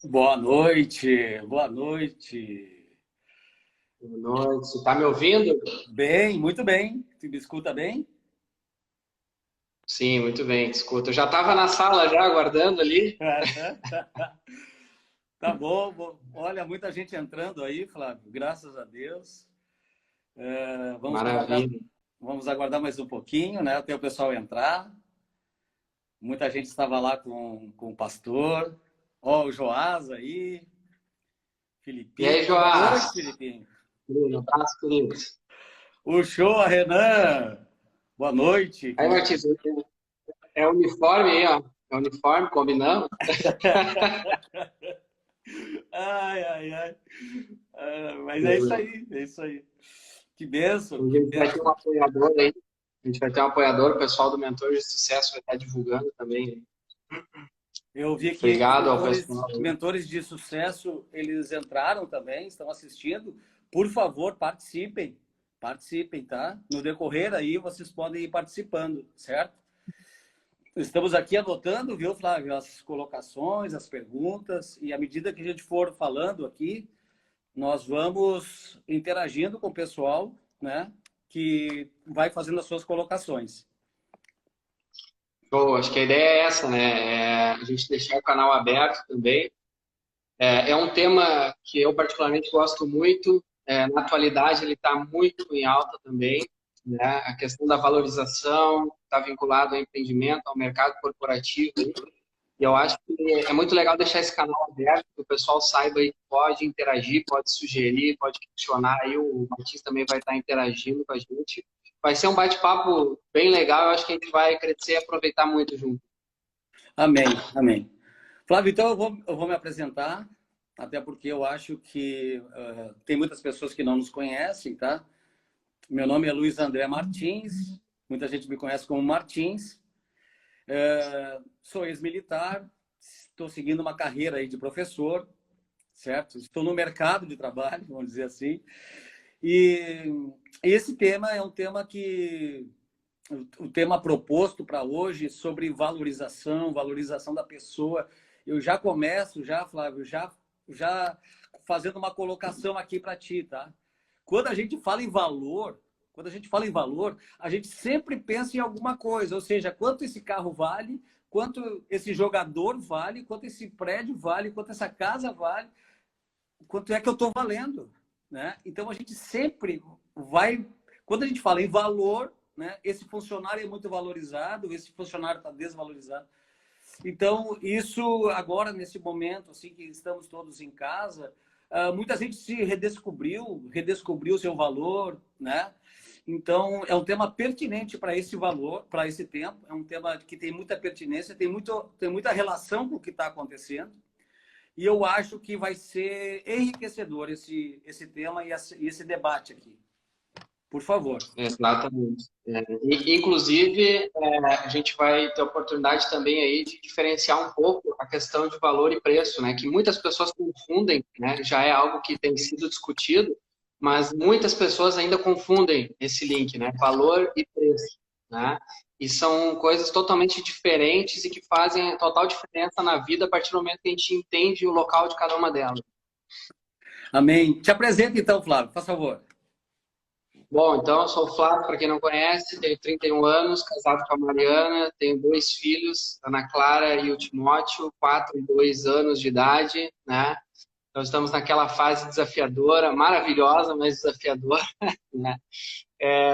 Boa noite, boa noite. Boa noite. Você está me ouvindo? Bem, muito bem. Tu me escuta bem? Sim, muito bem, escuta. Eu já estava na sala já aguardando ali. Tá bom. Olha, muita gente entrando aí, Flávio, graças a Deus. Vamos aguardar, Maravilha. vamos aguardar mais um pouquinho, né, até o pessoal entrar. Muita gente estava lá com o pastor. Ó, o Joás aí, E Filipinho. aí, Boa Joás? noite, Filipinho. Um abraço, querido. O show, a Renan. Boa noite. Aí, Martins, é uniforme aí, ó. É uniforme, combinamos? Ai, ai, ai. Mas é isso aí, é isso aí. Que benção, Hoje que a gente vai ter um benção. apoiador aí. A gente vai ter um apoiador, o pessoal do Mentor de Sucesso vai estar divulgando também. Eu vi aqui que Obrigado ao pessoal aí. mentores de sucesso, eles entraram também, estão assistindo. Por favor, participem, participem, tá? No decorrer aí, vocês podem ir participando, certo? Estamos aqui anotando, viu, Flávio, as colocações, as perguntas, e à medida que a gente for falando aqui, nós vamos interagindo com o pessoal, né, que vai fazendo as suas colocações. Show, acho que a ideia é essa, né? É a gente deixar o canal aberto também. É um tema que eu particularmente gosto muito. Na atualidade, ele está muito em alta também, né? A questão da valorização está vinculado ao empreendimento, ao mercado corporativo. E eu acho que é muito legal deixar esse canal aberto, que o pessoal saiba aí que pode interagir, pode sugerir, pode questionar. Aí o Martins também vai estar interagindo com a gente. Vai ser um bate-papo bem legal. Eu acho que a gente vai crescer e aproveitar muito junto. Amém, amém. Flávio, então eu vou me apresentar, até porque eu acho que tem muitas pessoas que não nos conhecem, tá? Meu nome é Luiz André Martins, muita gente me conhece como Martins. Sou ex-militar, estou seguindo uma carreira aí de professor, certo? Estou no mercado de trabalho, vamos dizer assim. E esse tema é um tema que o tema proposto para hoje sobre valorização, valorização da pessoa. Eu já começo, já, Flávio, já fazendo uma colocação aqui para ti, tá? Quando a gente fala em valor, quando a gente fala em valor, a gente sempre pensa em alguma coisa, ou seja, quanto esse carro vale, quanto esse jogador vale, quanto esse prédio vale, quanto essa casa vale, quanto é que eu estou valendo, né? Então a gente sempre vai, quando a gente fala em valor, né? Esse funcionário é muito valorizado, esse funcionário está desvalorizado. Então isso agora nesse momento assim que estamos todos em casa, muita gente se redescobriu o seu valor, né? Então é um tema pertinente para esse valor, para esse tempo. É um tema que tem muita pertinência, tem muita relação com o que está acontecendo. E eu acho que vai ser enriquecedor esse tema e esse debate aqui. Por favor. Exatamente. Inclusive, a gente vai ter a oportunidade também aí de diferenciar um pouco a questão de valor e preço, né? Que muitas pessoas confundem, né? Já é algo que tem sido discutido, mas muitas pessoas ainda confundem esse link, né? Valor e preço, né? E são coisas totalmente diferentes e que fazem total diferença na vida a partir do momento que a gente entende o local de cada uma delas. Amém. Te apresenta então, Flávio, por favor. Bom, então eu sou o Flávio, para quem não conhece, tenho 31 anos, casado com a Mariana, tenho dois filhos, Ana Clara e o Timóteo, 4 e 2 anos de idade, né? Então estamos naquela fase desafiadora, maravilhosa, mas desafiadora, né?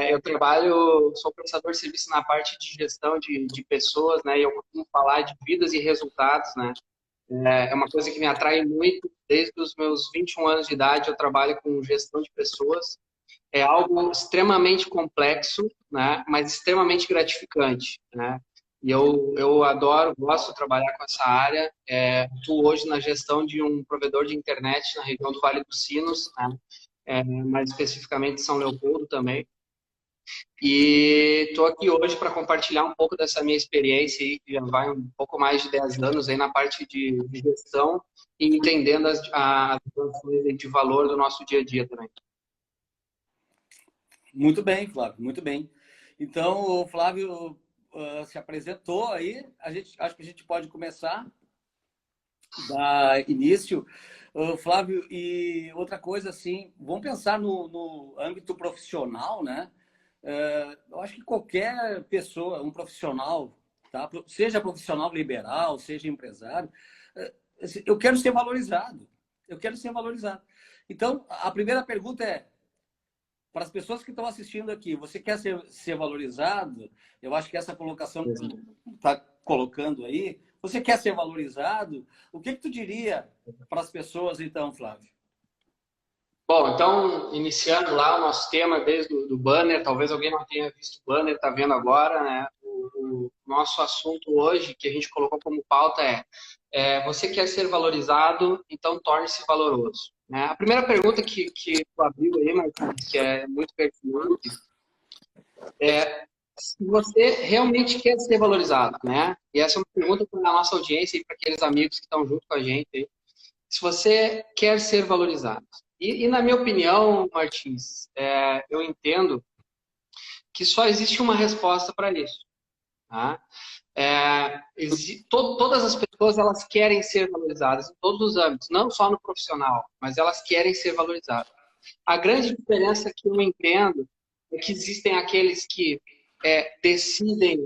Eu trabalho, sou prestador de serviço na parte de gestão de pessoas, né? E eu costumo falar de vidas e resultados, né? É uma coisa que me atrai muito, desde os meus 21 anos de idade eu trabalho com gestão de pessoas, é algo extremamente complexo, né, mas extremamente gratificante, né? E eu adoro, gosto de trabalhar com essa área. Estou hoje na gestão de um provedor de internet na região do Vale dos Sinos, né? Mais especificamente São Leopoldo também. E estou aqui hoje para compartilhar um pouco dessa minha experiência, aí, que já vai um pouco mais de 10 anos aí na parte de gestão e entendendo as relações de valor do nosso dia a dia também. Muito bem, Flávio, muito bem. Então, o Flávio se apresentou aí. Acho que a gente pode começar. dar início. Flávio, e outra coisa assim, vamos pensar no âmbito profissional, né? Eu acho que qualquer pessoa, um profissional, tá? Seja profissional liberal, seja empresário, eu quero ser valorizado. Eu quero ser valorizado. Então, a primeira pergunta é, para as pessoas que estão assistindo aqui, você quer ser valorizado? Eu acho que essa colocação que tu está colocando aí, você quer ser valorizado? O que tu diria para as pessoas, então, Flávio? Bom, então, iniciando lá o nosso tema desde o banner, talvez alguém não tenha visto o banner, está vendo agora, né? O nosso assunto hoje, que a gente colocou como pauta você quer ser valorizado, então torne-se valoroso. Né? A primeira pergunta que tu abriu aí, Martins, que é muito pertinente, é se você realmente quer ser valorizado, né? E essa é uma pergunta para a nossa audiência e para aqueles amigos que estão junto com a gente aí. Se você quer ser valorizado. E na minha opinião, Martins, eu entendo que só existe uma resposta para isso. Tá? Todas as pessoas elas querem ser valorizadas em todos os âmbitos, não só no profissional, mas elas querem ser valorizadas. A grande diferença que eu entendo é que existem aqueles que decidem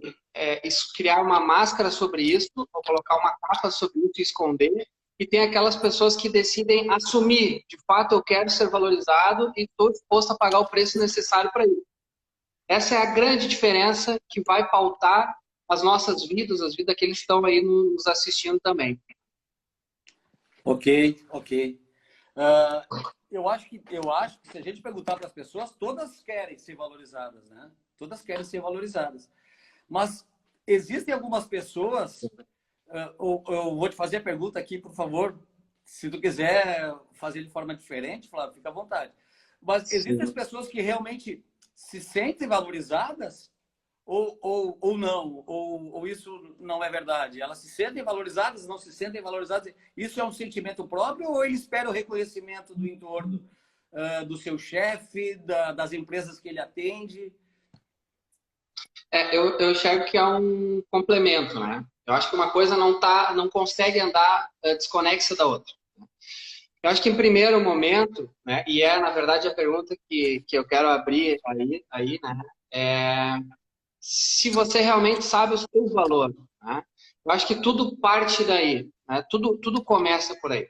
criar uma máscara sobre isso, ou colocar uma capa sobre isso e esconder, e tem aquelas pessoas que decidem assumir, de fato, eu quero ser valorizado e estou disposto a pagar o preço necessário para isso. Essa é a grande diferença que vai pautar as nossas vidas, as vidas daqueles que estão aí nos assistindo também. Ok, ok. Eu acho que se a gente perguntar para as pessoas, todas querem ser valorizadas, né? Todas querem ser valorizadas. Mas existem algumas pessoas. Eu vou te fazer a pergunta aqui, por favor. Se tu quiser fazer de forma diferente, Flávio, fica à vontade. Mas existem as pessoas que realmente se sentem valorizadas ou não? Ou isso não é verdade? Elas se sentem valorizadas, não se sentem valorizadas? Isso é um sentimento próprio ou ele espera o reconhecimento do entorno, do seu chefe, das empresas que ele atende? Eu enxergo que é um complemento, né? Eu acho que uma coisa não consegue andar desconexa da outra. Eu acho que em primeiro momento, né, e na verdade a pergunta que eu quero abrir aí, né, se você realmente sabe o seu valor, né? Eu acho que tudo parte daí, né? Tudo começa por aí.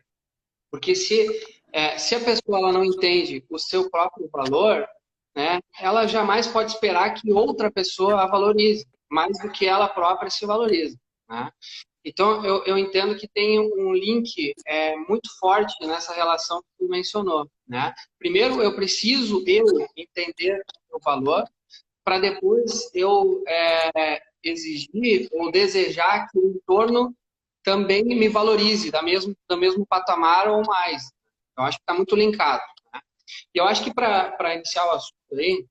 Porque se a pessoa ela não entende o seu próprio valor, né, ela jamais pode esperar que outra pessoa a valorize, mais do que ela própria se valorize. Né? Então, eu entendo que tem um link muito forte nessa relação que tu mencionou. Né? Primeiro, eu preciso entender o meu valor, para depois eu exigir ou desejar que o entorno também me valorize do mesmo patamar ou mais. Eu acho que está muito linkado. Né? E eu acho que para iniciar o assunto aí,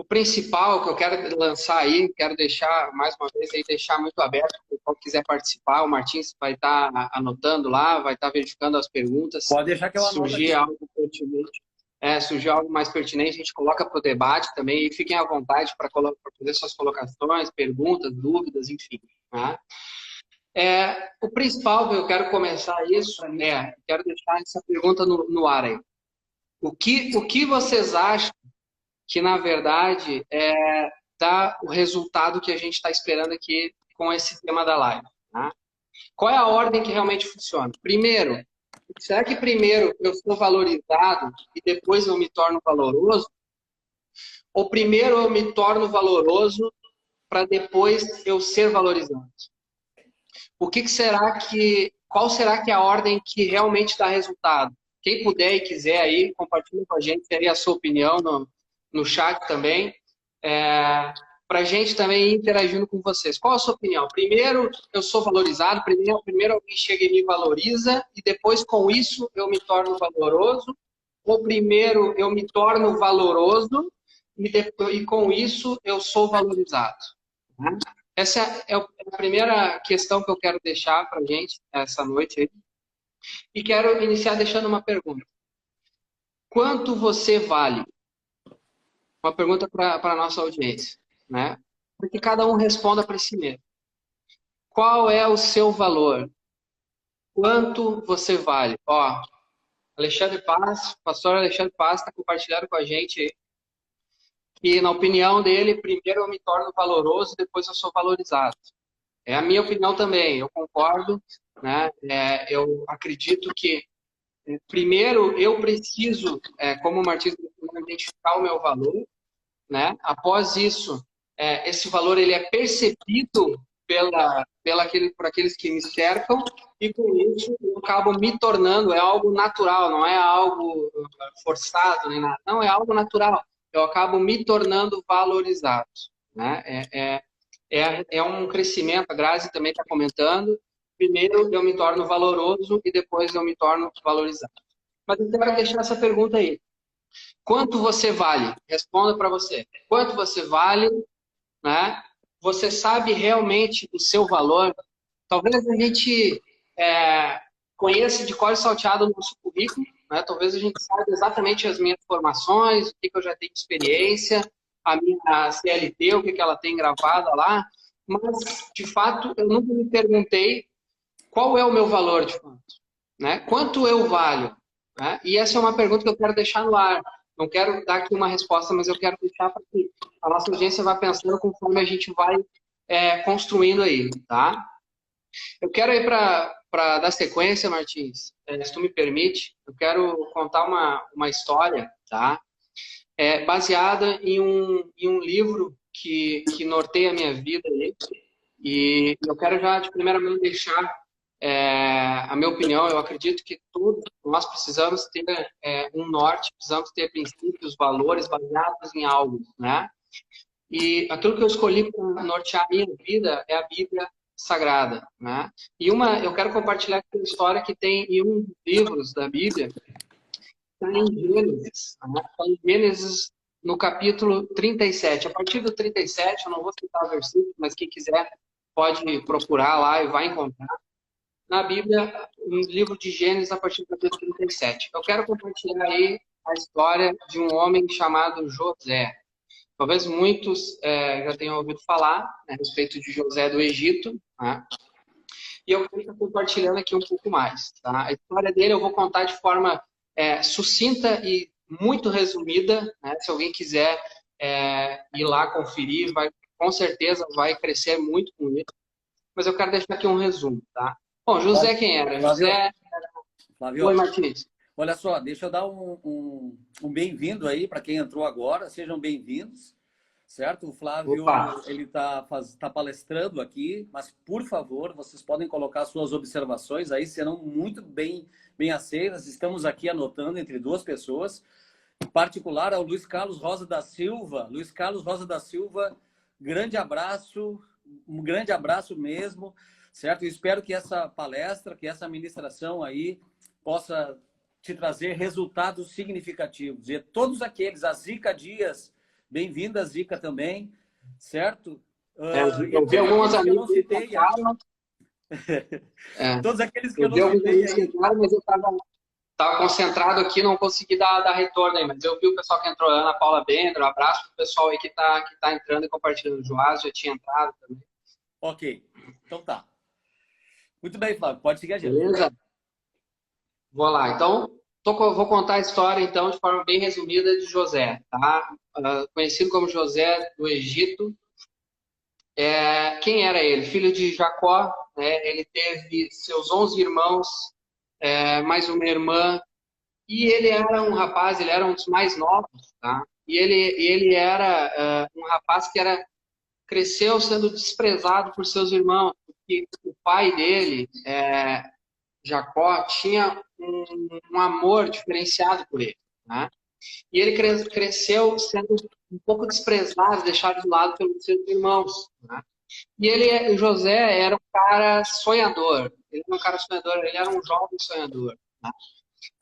o principal que eu quero lançar aí, quero deixar mais uma vez aí, deixar muito aberto, quem quiser participar, o Martins vai estar anotando lá, vai estar verificando as perguntas. Pode deixar que eu anoto aqui. Surgir algo mais pertinente, a gente coloca para o debate também e fiquem à vontade para fazer suas colocações, perguntas, dúvidas, enfim. Né? O principal que eu quero começar isso quero deixar essa pergunta no ar aí. O que vocês acham que, na verdade, dá o resultado que a gente está esperando aqui com esse tema da live? Tá? Qual é a ordem que realmente funciona? Primeiro, será que primeiro eu sou valorizado e depois eu me torno valoroso? Ou primeiro eu me torno valoroso para depois eu ser valorizado? Qual será que é a ordem que realmente dá resultado? Quem puder e quiser aí, compartilha com a gente, teria a sua opinião no chat também, para a gente também ir interagindo com vocês. Qual a sua opinião? Primeiro eu sou valorizado, primeiro alguém chega e me valoriza, e depois com isso eu me torno valoroso, ou primeiro eu me torno valoroso, e com isso eu sou valorizado? Né? Essa é a primeira questão que eu quero deixar para a gente essa noite aí. E quero iniciar deixando uma pergunta. Quanto você vale? Uma pergunta para a nossa audiência. Né? Para que cada um responda para si mesmo. Qual é o seu valor? quanto você vale? Ó, Alexandre Paz, pastor Alexandre Paz está compartilhando com a gente que, na opinião dele, primeiro eu me torno valoroso, depois eu sou valorizado. É a minha opinião também, eu concordo, né? Eu acredito que, primeiro, eu preciso, como o Martins identificar o meu valor, né? Após isso, esse valor ele é percebido por aqueles que me cercam, e com isso eu acabo me tornando, é algo natural, não é algo forçado nem nada, não, é algo natural. Eu acabo me tornando valorizado, né? É um crescimento, a Grazi também está comentando. Primeiro eu me torno valoroso e depois eu me torno valorizado. Mas eu quero deixar essa pergunta aí. Quanto você vale? Responda para você. Quanto você vale, né? Você sabe realmente o seu valor? Talvez a gente conheça de cor salteado o nosso currículo, né? Talvez a gente saiba exatamente as minhas formações, o que eu já tenho de experiência, a minha CLT, o que ela tem gravada lá, mas, de fato, eu nunca me perguntei qual é o meu valor, de fato, né? Quanto eu valho? Né? E essa é uma pergunta que eu quero deixar no ar. Não quero dar aqui uma resposta, mas eu quero deixar para que a nossa audiência vá pensando conforme a gente vai construindo aí, tá? Eu quero ir para dar sequência, Martins, se tu me permite, eu quero contar uma história, tá? Baseada em um livro que norteia a minha vida aí, e eu quero já de primeira mão deixar a minha opinião. Eu acredito que todos nós precisamos ter um norte, precisamos ter princípios, valores baseados em algo, né? E aquilo que eu escolhi para nortear a minha vida é a Bíblia Sagrada, né? E eu quero compartilhar aqui uma história que tem em um dos livros da Bíblia, está em Gênesis, né? Está em Gênesis, no capítulo 37. A partir do 37, eu não vou citar o versículo, mas quem quiser pode procurar lá e vai encontrar. Na Bíblia, no livro de Gênesis, a partir do capítulo 37. Eu quero compartilhar aí a história de um homem chamado José. Talvez muitos já tenham ouvido falar, né, a respeito de José do Egito, né? E eu quero estar compartilhando aqui um pouco mais. Tá? A história dele eu vou contar de forma sucinta e muito resumida, né? Se alguém quiser ir lá conferir, com certeza vai crescer muito com isso. Mas eu quero deixar aqui um resumo, tá? Bom, José quem era? José... Flávio, oi, Martins. Olha só, deixa eu dar um bem-vindo aí para quem entrou agora. Sejam bem-vindos, certo? O Flávio, ele tá palestrando aqui, mas, por favor, vocês podem colocar suas observações aí, serão muito bem aceitas. Estamos aqui anotando entre duas pessoas, em particular ao Luiz Carlos Rosa da Silva. Luiz Carlos Rosa da Silva, grande abraço, um grande abraço mesmo, certo? Eu espero que essa palestra, que essa ministração aí possa te trazer resultados significativos. E todos aqueles, a Zica Dias, bem-vinda, Zica, também, certo? Eu vi alguns amigos que citei. Todos aqueles que eu não citei. Mas eu estava concentrado aqui, não consegui dar retorno aí, mas eu vi o pessoal que entrou, Ana Paula Bender, um abraço para o pessoal aí que tá entrando e compartilhando. O Joás já tinha entrado também. Ok, então tá. Muito bem, Flávio, pode seguir a gente. Beleza? Vou lá, então, vou contar a história, então, de forma bem resumida de José, tá? Conhecido como José do Egito. Quem era ele? Filho de Jacó, né? Ele teve seus 11 irmãos, mais uma irmã, e ele era um rapaz, ele era um dos mais novos, tá? E ele era um rapaz que cresceu sendo desprezado por seus irmãos, porque o pai dele, Jacó, tinha um amor diferenciado por ele, né? E ele cresceu sendo um pouco desprezado, deixado de lado pelos seus irmãos, né? E José era um cara sonhador. Ele era um jovem sonhador, né?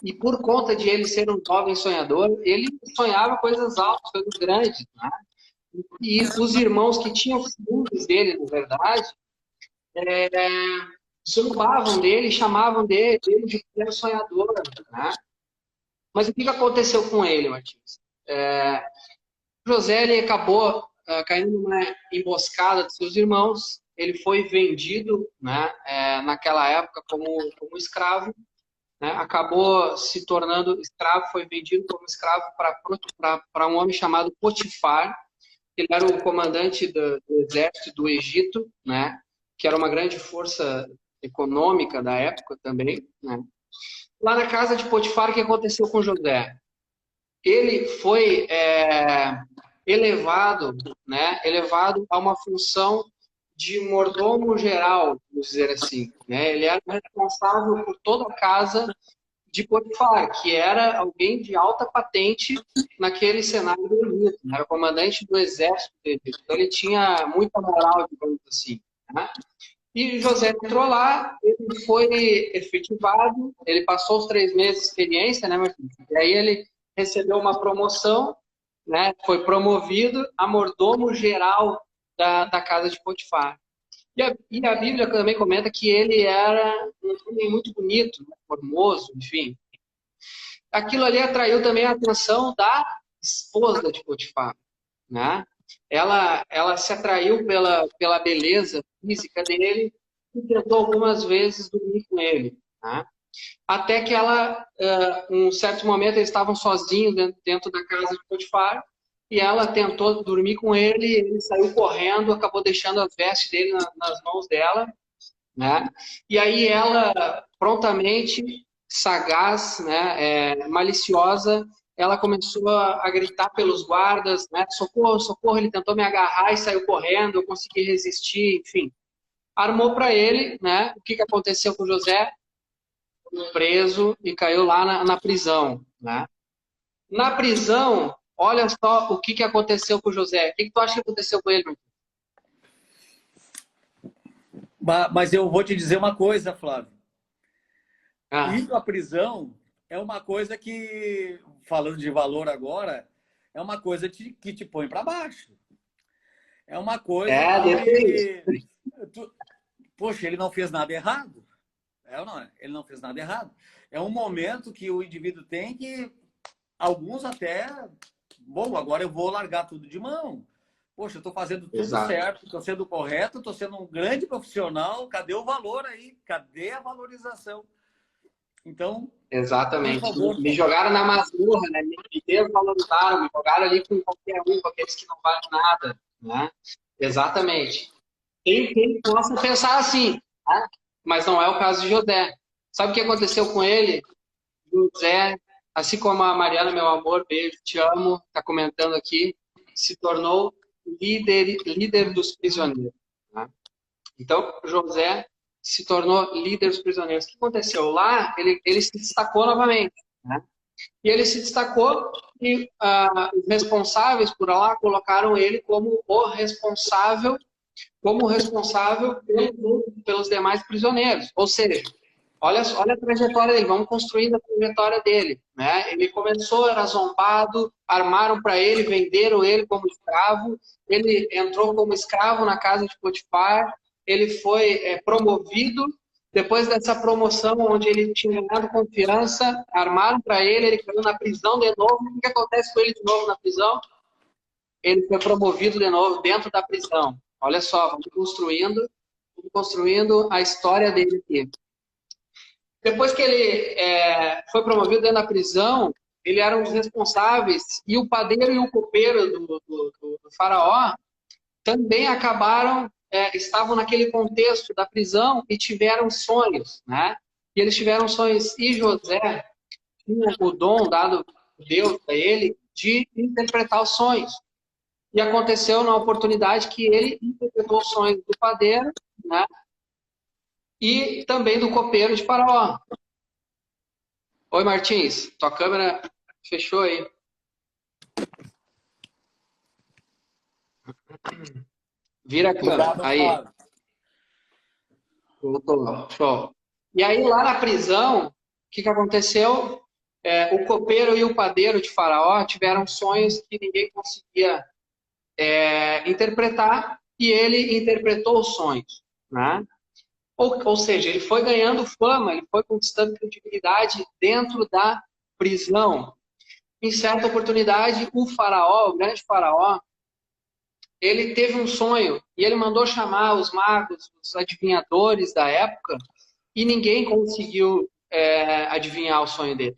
E por conta de ele ser um jovem sonhador, ele sonhava coisas altas, coisas grandes, né? E os irmãos que tinham filhos dele, na verdade, zombavam dele, chamavam dele de pequeno sonhador, né? Mas o que aconteceu com ele, Martins? José ele acabou caindo numa emboscada de seus irmãos, ele foi vendido, né, naquela época como escravo, né, acabou se tornando escravo, foi vendido como escravo para um homem chamado Potifar. Ele era o comandante do exército do Egito, né, que era uma grande força econômica da época também, né. Lá na casa de Potifar, o que aconteceu com José? Ele foi elevado, né, elevado a uma função de mordomo geral, vamos dizer assim, né? Ele era responsável por toda a casa de Potifar, que era alguém de alta patente naquele cenário do Egito, né? Era o comandante do exército do Egito. Então, ele tinha muita moral, digamos assim, né? E José entrou lá, ele foi efetivado, ele passou os 3 meses de experiência, né, Martins? E aí ele recebeu uma promoção, né, foi promovido a mordomo geral da casa de Potifar. E a Bíblia também comenta que ele era um homem muito bonito, né, formoso, enfim. Aquilo ali atraiu também a atenção da esposa de Potifar, né? Ela se atraiu pela beleza física dele e tentou algumas vezes dormir com ele, né? Até que um certo momento, eles estavam sozinhos dentro da casa de Potifar, e ela tentou dormir com ele, ele saiu correndo, acabou deixando as vestes dele nas mãos dela, né? E aí ela, prontamente, sagaz, né, maliciosa, ela começou a gritar pelos guardas, né? Socorro, socorro, ele tentou me agarrar e saiu correndo, eu consegui resistir, enfim. Armou para ele, né? O que aconteceu com José? Preso e caiu lá na prisão, né? Na prisão, olha só o que aconteceu com José. O que tu acha que aconteceu com ele, meu? Mas eu vou te dizer uma coisa, Flávio. Ir à Ah, prisão é uma coisa que, falando de valor agora, é uma coisa que te põe para baixo. É uma coisa desse que... Poxa, ele não fez nada errado. É ou não é? Ele não fez nada errado. É um momento que o indivíduo tem que... Alguns até... Bom, agora eu vou largar tudo de mão. Poxa, eu estou fazendo tudo Exato. certo, estou sendo correto, estou sendo um grande profissional. Cadê o valor aí? Cadê a valorização? Então, por Exatamente. favor, Me jogaram na masmorra, né? Me desvalorizaram, me jogaram ali com qualquer um, com aqueles que não valem nada, né? Exatamente. Tem quem possa pensar assim, né? Mas não é o caso de José. Sabe o que aconteceu com ele? José, assim como a Mariana, meu amor, beijo, te amo, está comentando aqui, se tornou líder dos prisioneiros, né? Então, José se tornou líder dos prisioneiros. O que aconteceu? Lá, ele se destacou novamente, né? E ele se destacou e os responsáveis por lá colocaram ele como responsável pelos demais prisioneiros. Ou seja, olha a trajetória dele, vamos construindo a trajetória dele, né? Ele começou, era zombado, armaram para ele, venderam ele como escravo, ele entrou como escravo na casa de Potifar, ele foi promovido, depois dessa promoção, onde ele tinha ganhado confiança, armaram para ele caiu na prisão de novo. O que acontece com ele de novo na prisão? Ele foi promovido de novo dentro da prisão. Olha só, vamos construindo a história dele aqui. Depois que ele foi promovido dentro da prisão, ele era um dos responsáveis, e o padeiro e o copeiro do faraó também estavam naquele contexto da prisão e tiveram sonhos, né? E eles tiveram sonhos, e José tinha o dom dado por Deus para ele de interpretar os sonhos. E aconteceu na oportunidade que ele interpretou os sonhos do padeiro, né? E também do copeiro de Faraó. Oi, Martins, tua câmera fechou aí. Vira a câmera. obrigado, Aí. Flávio. Voltou. Show. E aí, lá na prisão, o que aconteceu? O copeiro e o padeiro de Faraó tiveram sonhos que ninguém conseguia interpretar, e ele interpretou os sonhos, né? Ou seja, ele foi ganhando fama, ele foi conquistando credibilidade dentro da prisão. Em certa oportunidade, o faraó, o grande faraó, ele teve um sonho e ele mandou chamar os magos, os adivinhadores da época, e ninguém conseguiu adivinhar o sonho dele.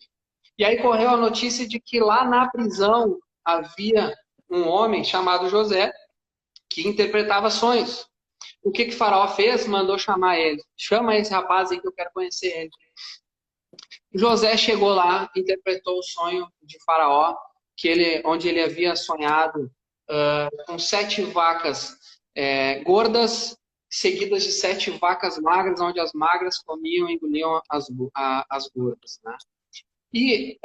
E aí correu a notícia de que lá na prisão havia um homem chamado José que interpretava sonhos. O que Faraó fez? Mandou chamar ele. Chama esse rapaz aí que eu quero conhecer ele. José chegou lá, interpretou o sonho de Faraó, onde ele havia sonhado com 7 vacas gordas, seguidas de 7 vacas magras, onde as magras comiam e engoliam as gordas. Né? E,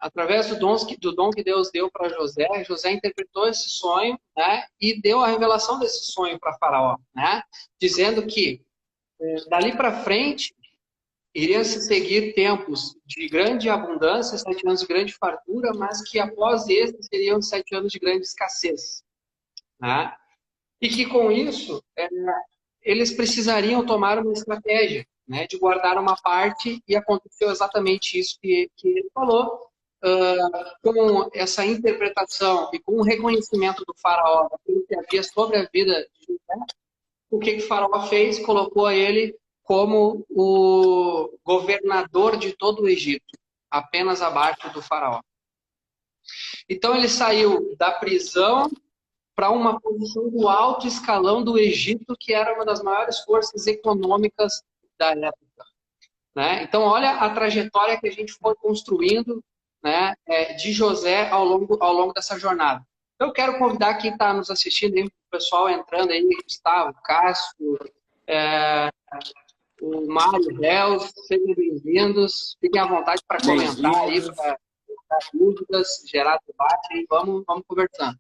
através do dom que Deus deu para José, José interpretou esse sonho, né, e deu a revelação desse sonho para Faraó, né, dizendo que dali para frente iriam se seguir tempos de grande abundância, 7 anos de grande fartura, mas que após esses seriam 7 anos de grande escassez. Né? E que com isso eles precisariam tomar uma estratégia, né, de guardar uma parte, e aconteceu exatamente isso que ele falou. Com essa interpretação e com o reconhecimento do faraó daquilo que havia sobre a vida de José, o que o faraó fez? Colocou ele como o governador de todo o Egito, apenas abaixo do faraó. Então ele saiu da prisão para uma posição do alto escalão do Egito, que era uma das maiores forças econômicas da época. Né? Então, olha a trajetória que a gente foi construindo, né, de José ao longo dessa jornada. Eu quero convidar quem está nos assistindo, aí, o pessoal entrando aí, Gustavo, Cássio, o Mário, Reus, sejam bem-vindos. Fiquem à vontade para comentar aí, para dúvidas, gerar debate, aí, vamos conversando.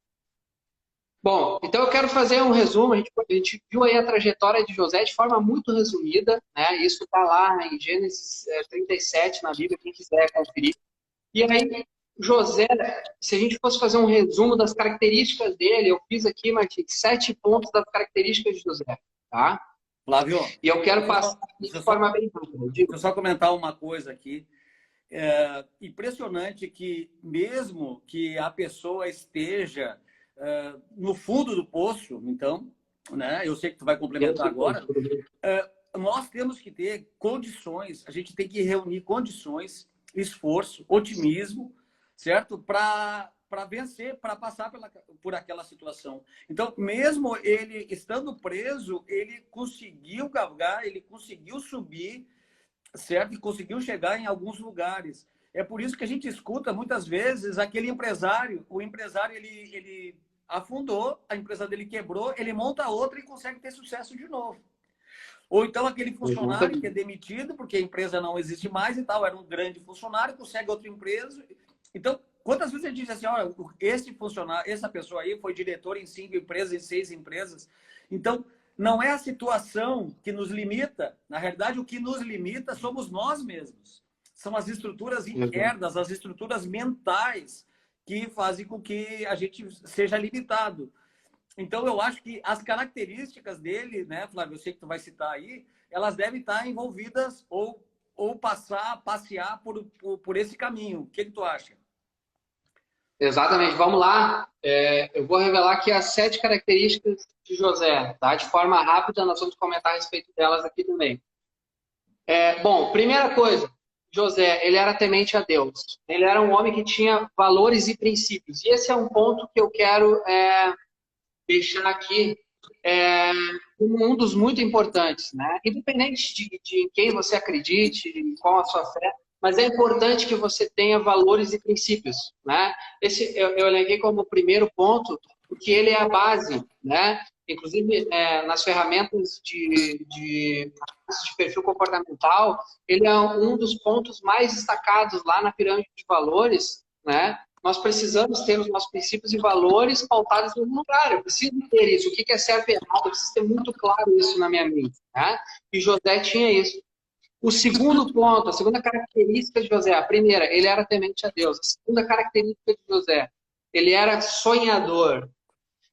Bom, então eu quero fazer um resumo. A gente viu aí a trajetória de José de forma muito resumida, né? Isso está lá em Gênesis 37 na Bíblia, quem quiser conferir. E aí, José, se a gente fosse fazer um resumo das características dele, eu fiz aqui, Martins, 7 pontos das características de José, tá? Flávio, e eu quero passar de forma bem rápida. Deixa eu só comentar uma coisa aqui. É impressionante que, mesmo que a pessoa esteja no fundo do poço, então, né? Eu sei que tu vai complementar agora. Nós temos que ter condições, a gente tem que reunir condições, esforço, otimismo, certo? Para vencer, para passar por aquela situação. Então, mesmo ele estando preso, ele conseguiu galgar, ele conseguiu subir, certo? E conseguiu chegar em alguns lugares. É por isso que a gente escuta muitas vezes aquele empresário, o empresário ele afundou, a empresa dele quebrou, ele monta outra e consegue ter sucesso de novo. Ou então aquele funcionário que é demitido porque a empresa não existe mais e tal, era um grande funcionário, consegue outra empresa. Então, quantas vezes a gente diz assim, olha, esse funcionário, essa pessoa aí foi diretor em 5 empresas, em 6 empresas. Então, não é a situação que nos limita. Na realidade, o que nos limita somos nós mesmos. São as estruturas internas, as estruturas mentais que fazem com que a gente seja limitado. Então, eu acho que as características dele, né, Flávio, eu sei que tu vai citar aí, elas devem estar envolvidas ou passear por esse caminho. O que tu acha? Exatamente. Vamos lá. Eu vou revelar aqui as 7 características de José, tá? De forma rápida, nós vamos comentar a respeito delas aqui também. Bom, primeira coisa, José, ele era temente a Deus. Ele era um homem que tinha valores e princípios. E esse é um ponto que eu quero deixar aqui como um dos muito importantes, né? Independente de quem você acredite, qual a sua fé, mas é importante que você tenha valores e princípios, né? Esse eu elenquei como primeiro ponto, porque ele é a base, né? Inclusive, nas ferramentas de perfil comportamental, ele é um dos pontos mais destacados lá na pirâmide de valores, né? Nós precisamos ter os nossos princípios e valores pautados em algum lugar. Eu preciso ter isso. O que é certo e errado? Eu preciso ter muito claro isso na minha mente, né? E José tinha isso. O segundo ponto, a segunda característica de José, a primeira, ele era temente a Deus. A segunda característica de José, ele era sonhador.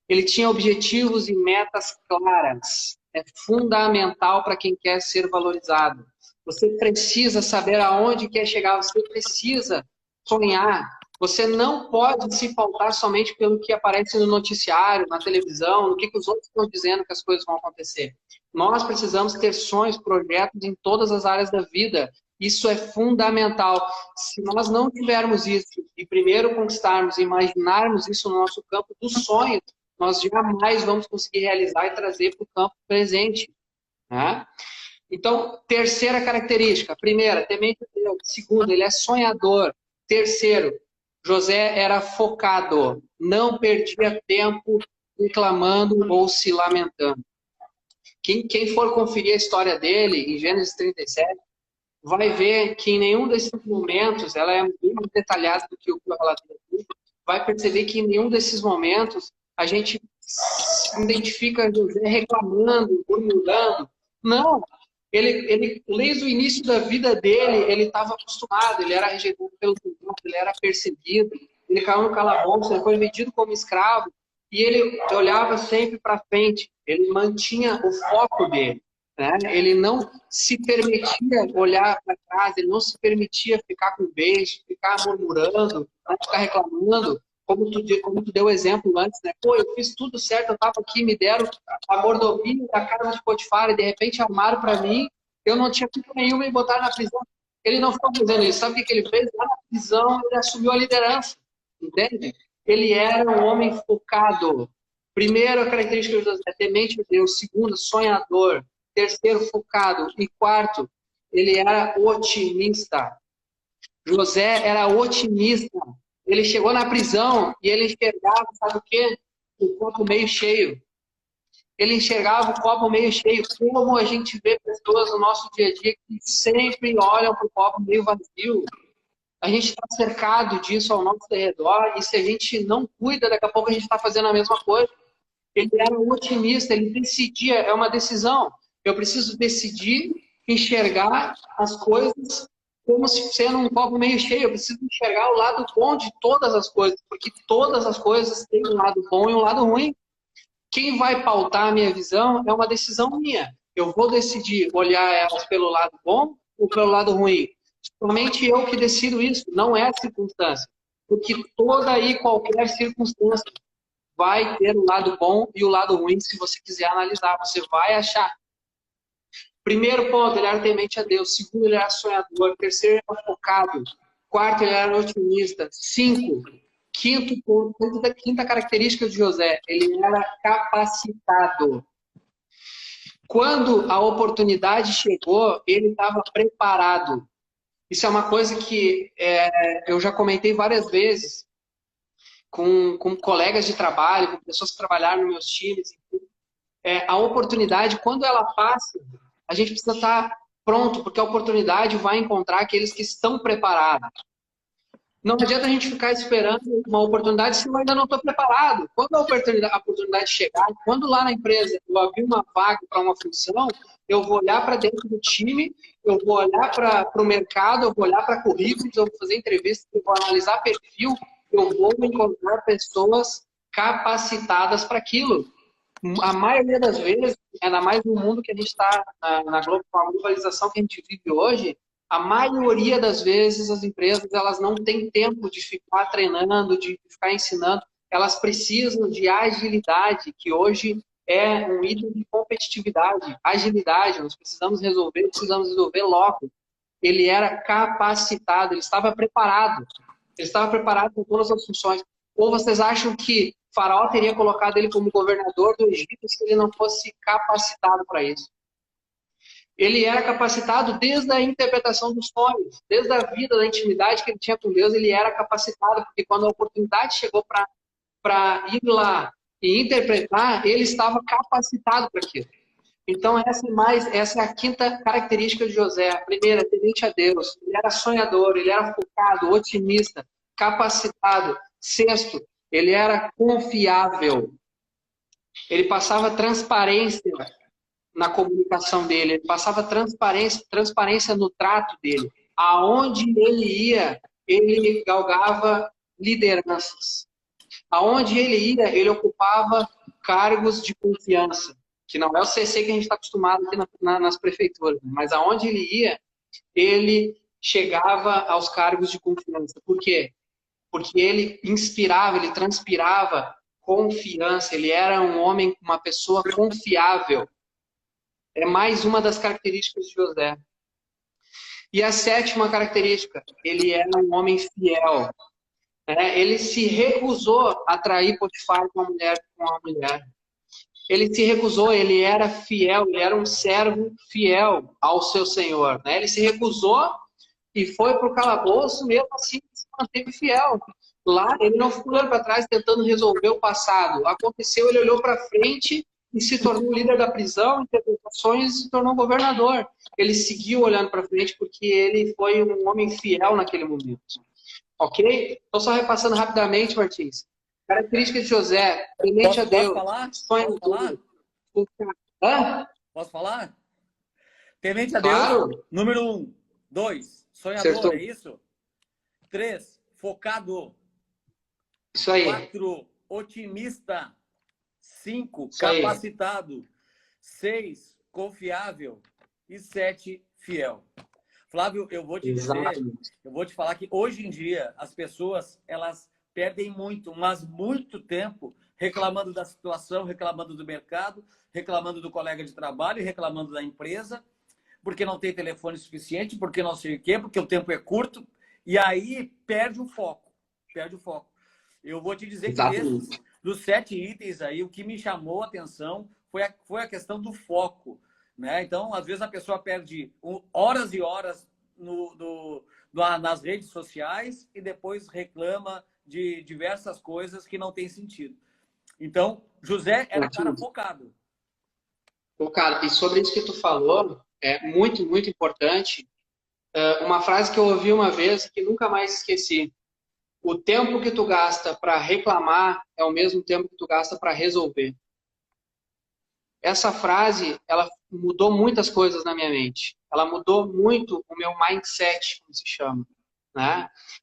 Ele tinha objetivos e metas claras. É fundamental para quem quer ser valorizado. Você precisa saber aonde quer chegar, você precisa sonhar. Você não pode se pautar somente pelo que aparece no noticiário, na televisão, no que os outros estão dizendo que as coisas vão acontecer. Nós precisamos ter sonhos, projetos em todas as áreas da vida. Isso é fundamental. Se nós não tivermos isso e primeiro conquistarmos, imaginarmos isso no nosso campo dos sonhos, nós jamais vamos conseguir realizar e trazer para o campo presente, né? Então, terceira característica. Primeira, temente a Deus. Segunda, ele é sonhador. Terceiro, José era focado. Não perdia tempo reclamando ou se lamentando. Quem for conferir a história dele, em Gênesis 37, vai ver que em nenhum desses momentos, ela é muito mais detalhada do que o que eu relatei aqui, vai perceber que em nenhum desses momentos a gente identifica José reclamando, murmurando. Não, ele desde o início da vida dele, ele estava acostumado, ele era rejeitado pelo mundo, ele era perseguido, ele caiu no calabouço, ele foi vendido como escravo, e ele olhava sempre para frente, ele mantinha o foco dele. Né? Ele não se permitia olhar para trás, ele não se permitia ficar com beijo, ficar murmurando, ficar reclamando, como tu deu exemplo antes, né? Pô, eu fiz tudo certo, eu estava aqui, me deram a mordomia da casa de Potifar e de repente armaram para mim, eu não tinha culpa nenhuma em botar na prisão. Ele não ficou fazendo isso, sabe o que ele fez? Lá na prisão ele assumiu a liderança, entende? Ele era um homem focado. Primeiro, a característica de José, temente a Deus. Segundo, sonhador. Terceiro, focado. E quarto, ele era otimista. José era otimista. Ele chegou na prisão e ele enxergava, sabe o quê? O copo meio cheio. Ele enxergava o copo meio cheio. Como a gente vê pessoas no nosso dia a dia que sempre olham para o copo meio vazio. A gente está cercado disso ao nosso redor e se a gente não cuida, daqui a pouco a gente está fazendo a mesma coisa. Ele era um otimista, ele decidia, é uma decisão. Eu preciso decidir enxergar as coisas como se sendo um copo meio cheio. Eu preciso enxergar o lado bom de todas as coisas, porque todas as coisas têm um lado bom e um lado ruim. Quem vai pautar a minha visão é uma decisão minha. Eu vou decidir olhar elas pelo lado bom ou pelo lado ruim. Somente eu que decido isso, não é a circunstância. Porque toda e qualquer circunstância vai ter o lado bom e o lado ruim, se você quiser analisar. Você vai achar. Primeiro ponto, ele era temente a Deus. Segundo, ele era sonhador. Terceiro, ele era focado. Quarto, ele era otimista. Quinto ponto, quinta característica de José, ele era capacitado. Quando a oportunidade chegou, ele estava preparado. Isso é uma coisa que eu já comentei várias vezes com colegas de trabalho, com pessoas que trabalharam nos meus times. A oportunidade, quando ela passa, a gente precisa estar pronto, porque a oportunidade vai encontrar aqueles que estão preparados. Não adianta a gente ficar esperando uma oportunidade se eu ainda não estou preparado. Quando a oportunidade chegar, quando lá na empresa eu abrir uma vaga para uma função, eu vou olhar para dentro do time, eu vou olhar para o mercado, eu vou olhar para currículos, eu vou fazer entrevistas, eu vou analisar perfil, eu vou encontrar pessoas capacitadas para aquilo. A maioria das vezes, ainda mais no mundo que a gente está, na globalização que a gente vive hoje, a maioria das vezes as empresas elas não têm tempo de ficar treinando, de ficar ensinando. Elas precisam de agilidade, que hoje é um item de competitividade. Agilidade, nós precisamos resolver logo. Ele era capacitado, ele estava preparado. Ele estava preparado com todas as funções. Ou vocês acham que Faraó teria colocado ele como governador do Egito se ele não fosse capacitado para isso? Ele era capacitado desde a interpretação dos sonhos, desde a vida, da intimidade que ele tinha com Deus, ele era capacitado, porque quando a oportunidade chegou para ir lá e interpretar, ele estava capacitado para aquilo. Então, essa é a quinta característica de José. A primeira, temente a Deus. Ele era sonhador, ele era focado, otimista, capacitado. Sexto, ele era confiável. Ele passava transparência na comunicação dele, ele passava transparência no trato dele. Aonde ele ia, ele galgava lideranças. Aonde ele ia, ele ocupava cargos de confiança, que não é o CC que a gente está acostumado aqui nas prefeituras, mas aonde ele ia, ele chegava aos cargos de confiança. Por quê? porque ele inspirava, ele transpirava confiança, ele era um homem, uma pessoa confiável. É mais uma das características de José. E a sétima característica, ele era um homem fiel. Ele se recusou a trair Potifar com a mulher. Ele se recusou, ele era fiel, ele era um servo fiel ao seu senhor. Ele se recusou e foi para o calabouço, mesmo assim, se manteve fiel. Lá, ele não ficou olhando para trás tentando resolver o passado. Aconteceu, ele olhou para frente e se tornou líder da prisão, interpretações, e se tornou governador. Ele seguiu olhando para frente porque ele foi um homem fiel naquele momento. Ok? Estou só repassando rapidamente, Martins. Característica de José, temente a Deus. Posso falar? Hã? Posso falar? Temente a Claro. Deus. Número 1. 2. Sonhador, Acertou. é isso? 3. Focado. Isso aí. 4. Otimista. 5. Isso aí. Capacitado. 6. Confiável. E 7. Fiel. Flávio, eu vou te dizer, eu vou te falar que hoje em dia as pessoas, elas perdem muito, mas muito tempo reclamando da situação, reclamando do mercado, reclamando do colega de trabalho, reclamando da empresa, porque não tem telefone suficiente, porque não sei o quê, porque o tempo é curto, e aí perde o foco, perde o foco. Eu vou te dizer que dos 7 itens aí, o que me chamou a atenção foi a questão do foco. Então, às vezes a pessoa perde horas e horas nas redes sociais e depois reclama de diversas coisas que não tem sentido. Então, José era um cara focado. Focado. E sobre isso que tu falou, é muito, muito importante. Uma frase que eu ouvi uma vez que nunca mais esqueci. O tempo que tu gasta para reclamar é o mesmo tempo que tu gasta para resolver. Essa frase, ela mudou muitas coisas na minha mente. Ela mudou muito o meu mindset, como se chama.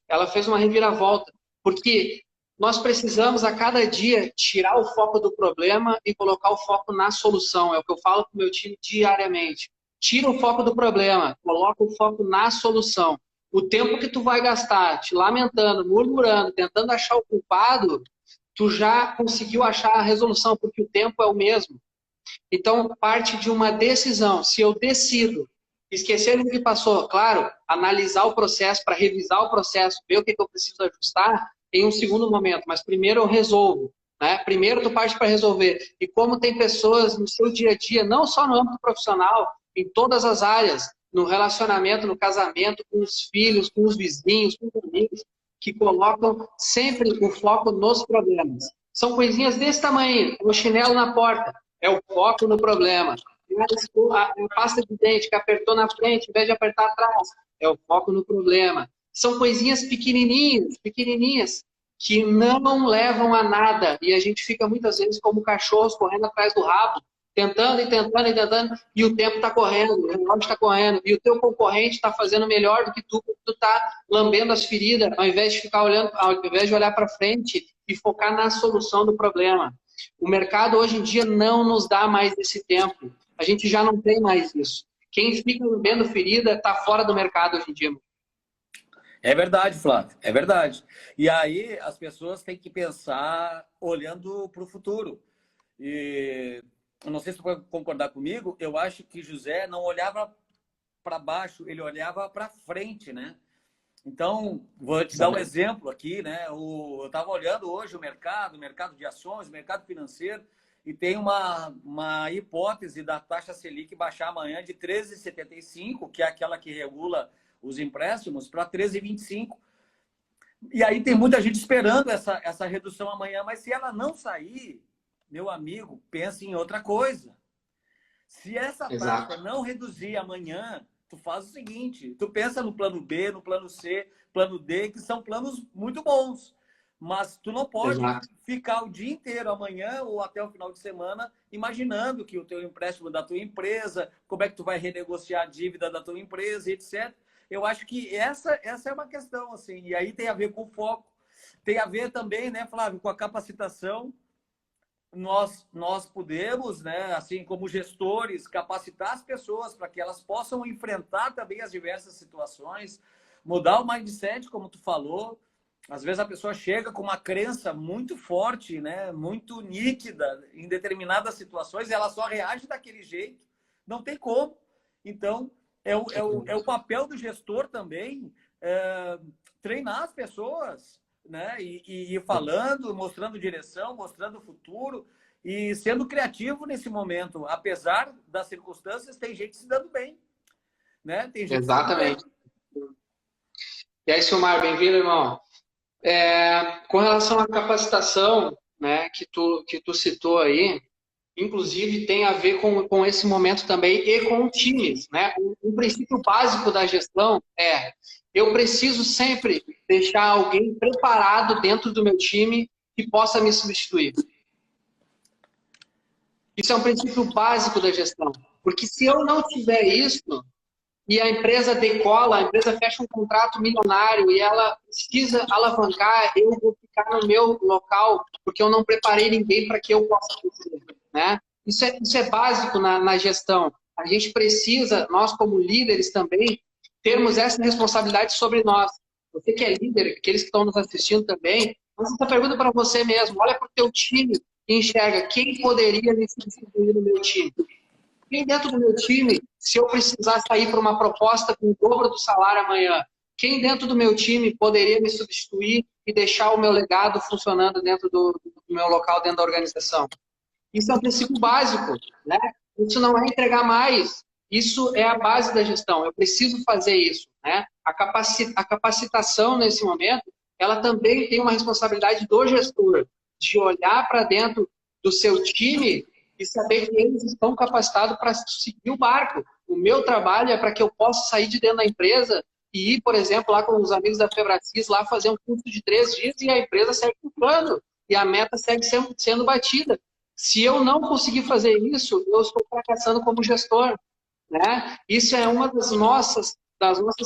Ela fez uma reviravolta, porque nós precisamos a cada dia tirar o foco do problema e colocar o foco na solução. É o que eu falo com o meu time diariamente. Tira o foco do problema, coloca o foco na solução. O tempo que tu vai gastar te lamentando, murmurando, tentando achar o culpado, tu já conseguiu achar a resolução, porque o tempo é o mesmo. Então, parte de uma decisão. Se eu decido esquecer o que passou, claro, analisar o processo para revisar o processo, ver o que eu preciso ajustar em um segundo momento, mas primeiro eu resolvo. Primeiro tu parte para resolver. E como tem pessoas no seu dia a dia, não só no âmbito profissional, em todas as áreas, no relacionamento, no casamento, com os filhos, com os vizinhos, com os amigos, que colocam sempre o foco nos problemas. São coisinhas desse tamanho, o chinelo na porta. É o foco no problema. A pasta de dente que apertou na frente, em vez de apertar atrás, é o foco no problema. São coisinhas pequenininhas, que não levam a nada. E a gente fica muitas vezes como cachorros correndo atrás do rabo, tentando, e o tempo está correndo, o relógio está correndo, e o teu concorrente está fazendo melhor do que tu está lambendo as feridas, ao invés de ficar olhando, ao invés de olhar para frente e focar na solução do problema. O mercado hoje em dia não nos dá mais esse tempo. A gente já não tem mais isso. Quem fica lambendo ferida está fora do mercado hoje em dia. É verdade, Flávio, é verdade. E aí as pessoas têm que pensar olhando para o futuro. E eu não sei se você vai concordar comigo, eu acho que José não olhava para baixo, ele olhava para frente, Então, vou te dar um exemplo aqui, eu estava olhando hoje o mercado de ações, o mercado financeiro, e tem uma hipótese da taxa Selic baixar amanhã de 13,75, que é aquela que regula os empréstimos, para 13,25. E aí tem muita gente esperando essa redução amanhã, mas se ela não sair, meu amigo, pense em outra coisa. Se essa taxa não reduzir amanhã, tu faz o seguinte, tu pensa no plano B, no plano C, plano D, que são planos muito bons. Mas tu não pode ficar o dia inteiro, amanhã ou até o final de semana, imaginando que o teu empréstimo da tua empresa, como é que tu vai renegociar a dívida da tua empresa, etc. Eu acho que essa é uma questão, assim. E aí tem a ver com o foco, tem a ver também, Flávio, com a capacitação. Nós podemos, assim como gestores, capacitar as pessoas para que elas possam enfrentar também as diversas situações, mudar o mindset, como tu falou, Às vezes a pessoa chega com uma crença muito forte, né? Muito nítida em determinadas situações, e ela só reage daquele jeito. Não tem como. Então, é o papel do gestor também treinar as pessoas, né? E ir falando, mostrando direção, mostrando o futuro e sendo criativo nesse momento. Apesar das circunstâncias, tem gente se dando bem, né? Tem gente Exatamente. E aí, Silmar, bem-vindo, irmão. Com relação à capacitação, né, que tu citou aí, inclusive tem a ver com esse momento também e com times, né? Um princípio básico da gestão é: eu preciso sempre deixar alguém preparado dentro do meu time que possa me substituir. Isso é um princípio básico da gestão, porque se eu não tiver isso e a empresa decola, a empresa fecha um contrato milionário e ela precisa alavancar, eu vou ficar no meu local porque eu não preparei ninguém para que eu possa crescer, né? Isso é básico na gestão. A gente precisa, nós como líderes também, termos essa responsabilidade sobre nós. Você que é líder, aqueles que estão nos assistindo também, faça essa pergunta para você mesmo. Olha para o teu time e enxerga quem poderia me substituir no meu time. Quem dentro do meu time, se eu precisar sair para uma proposta com o dobro do salário amanhã, quem dentro do meu time poderia me substituir e deixar o meu legado funcionando dentro do meu local, dentro da organização? Isso é um princípio básico, né? Isso não é entregar mais, isso é a base da gestão. Eu preciso fazer isso, né? A capacitação nesse momento, ela também tem uma responsabilidade do gestor, de olhar para dentro do seu time e saber que eles estão capacitados para seguir o barco. O meu trabalho é para que eu possa sair de dentro da empresa e ir, por exemplo, lá com os amigos da Febracis, lá fazer um curso de 3 dias e a empresa segue funcionando e a meta segue sendo batida. Se eu não conseguir fazer isso, eu estou fracassando como gestor, né? Isso é uma das nossas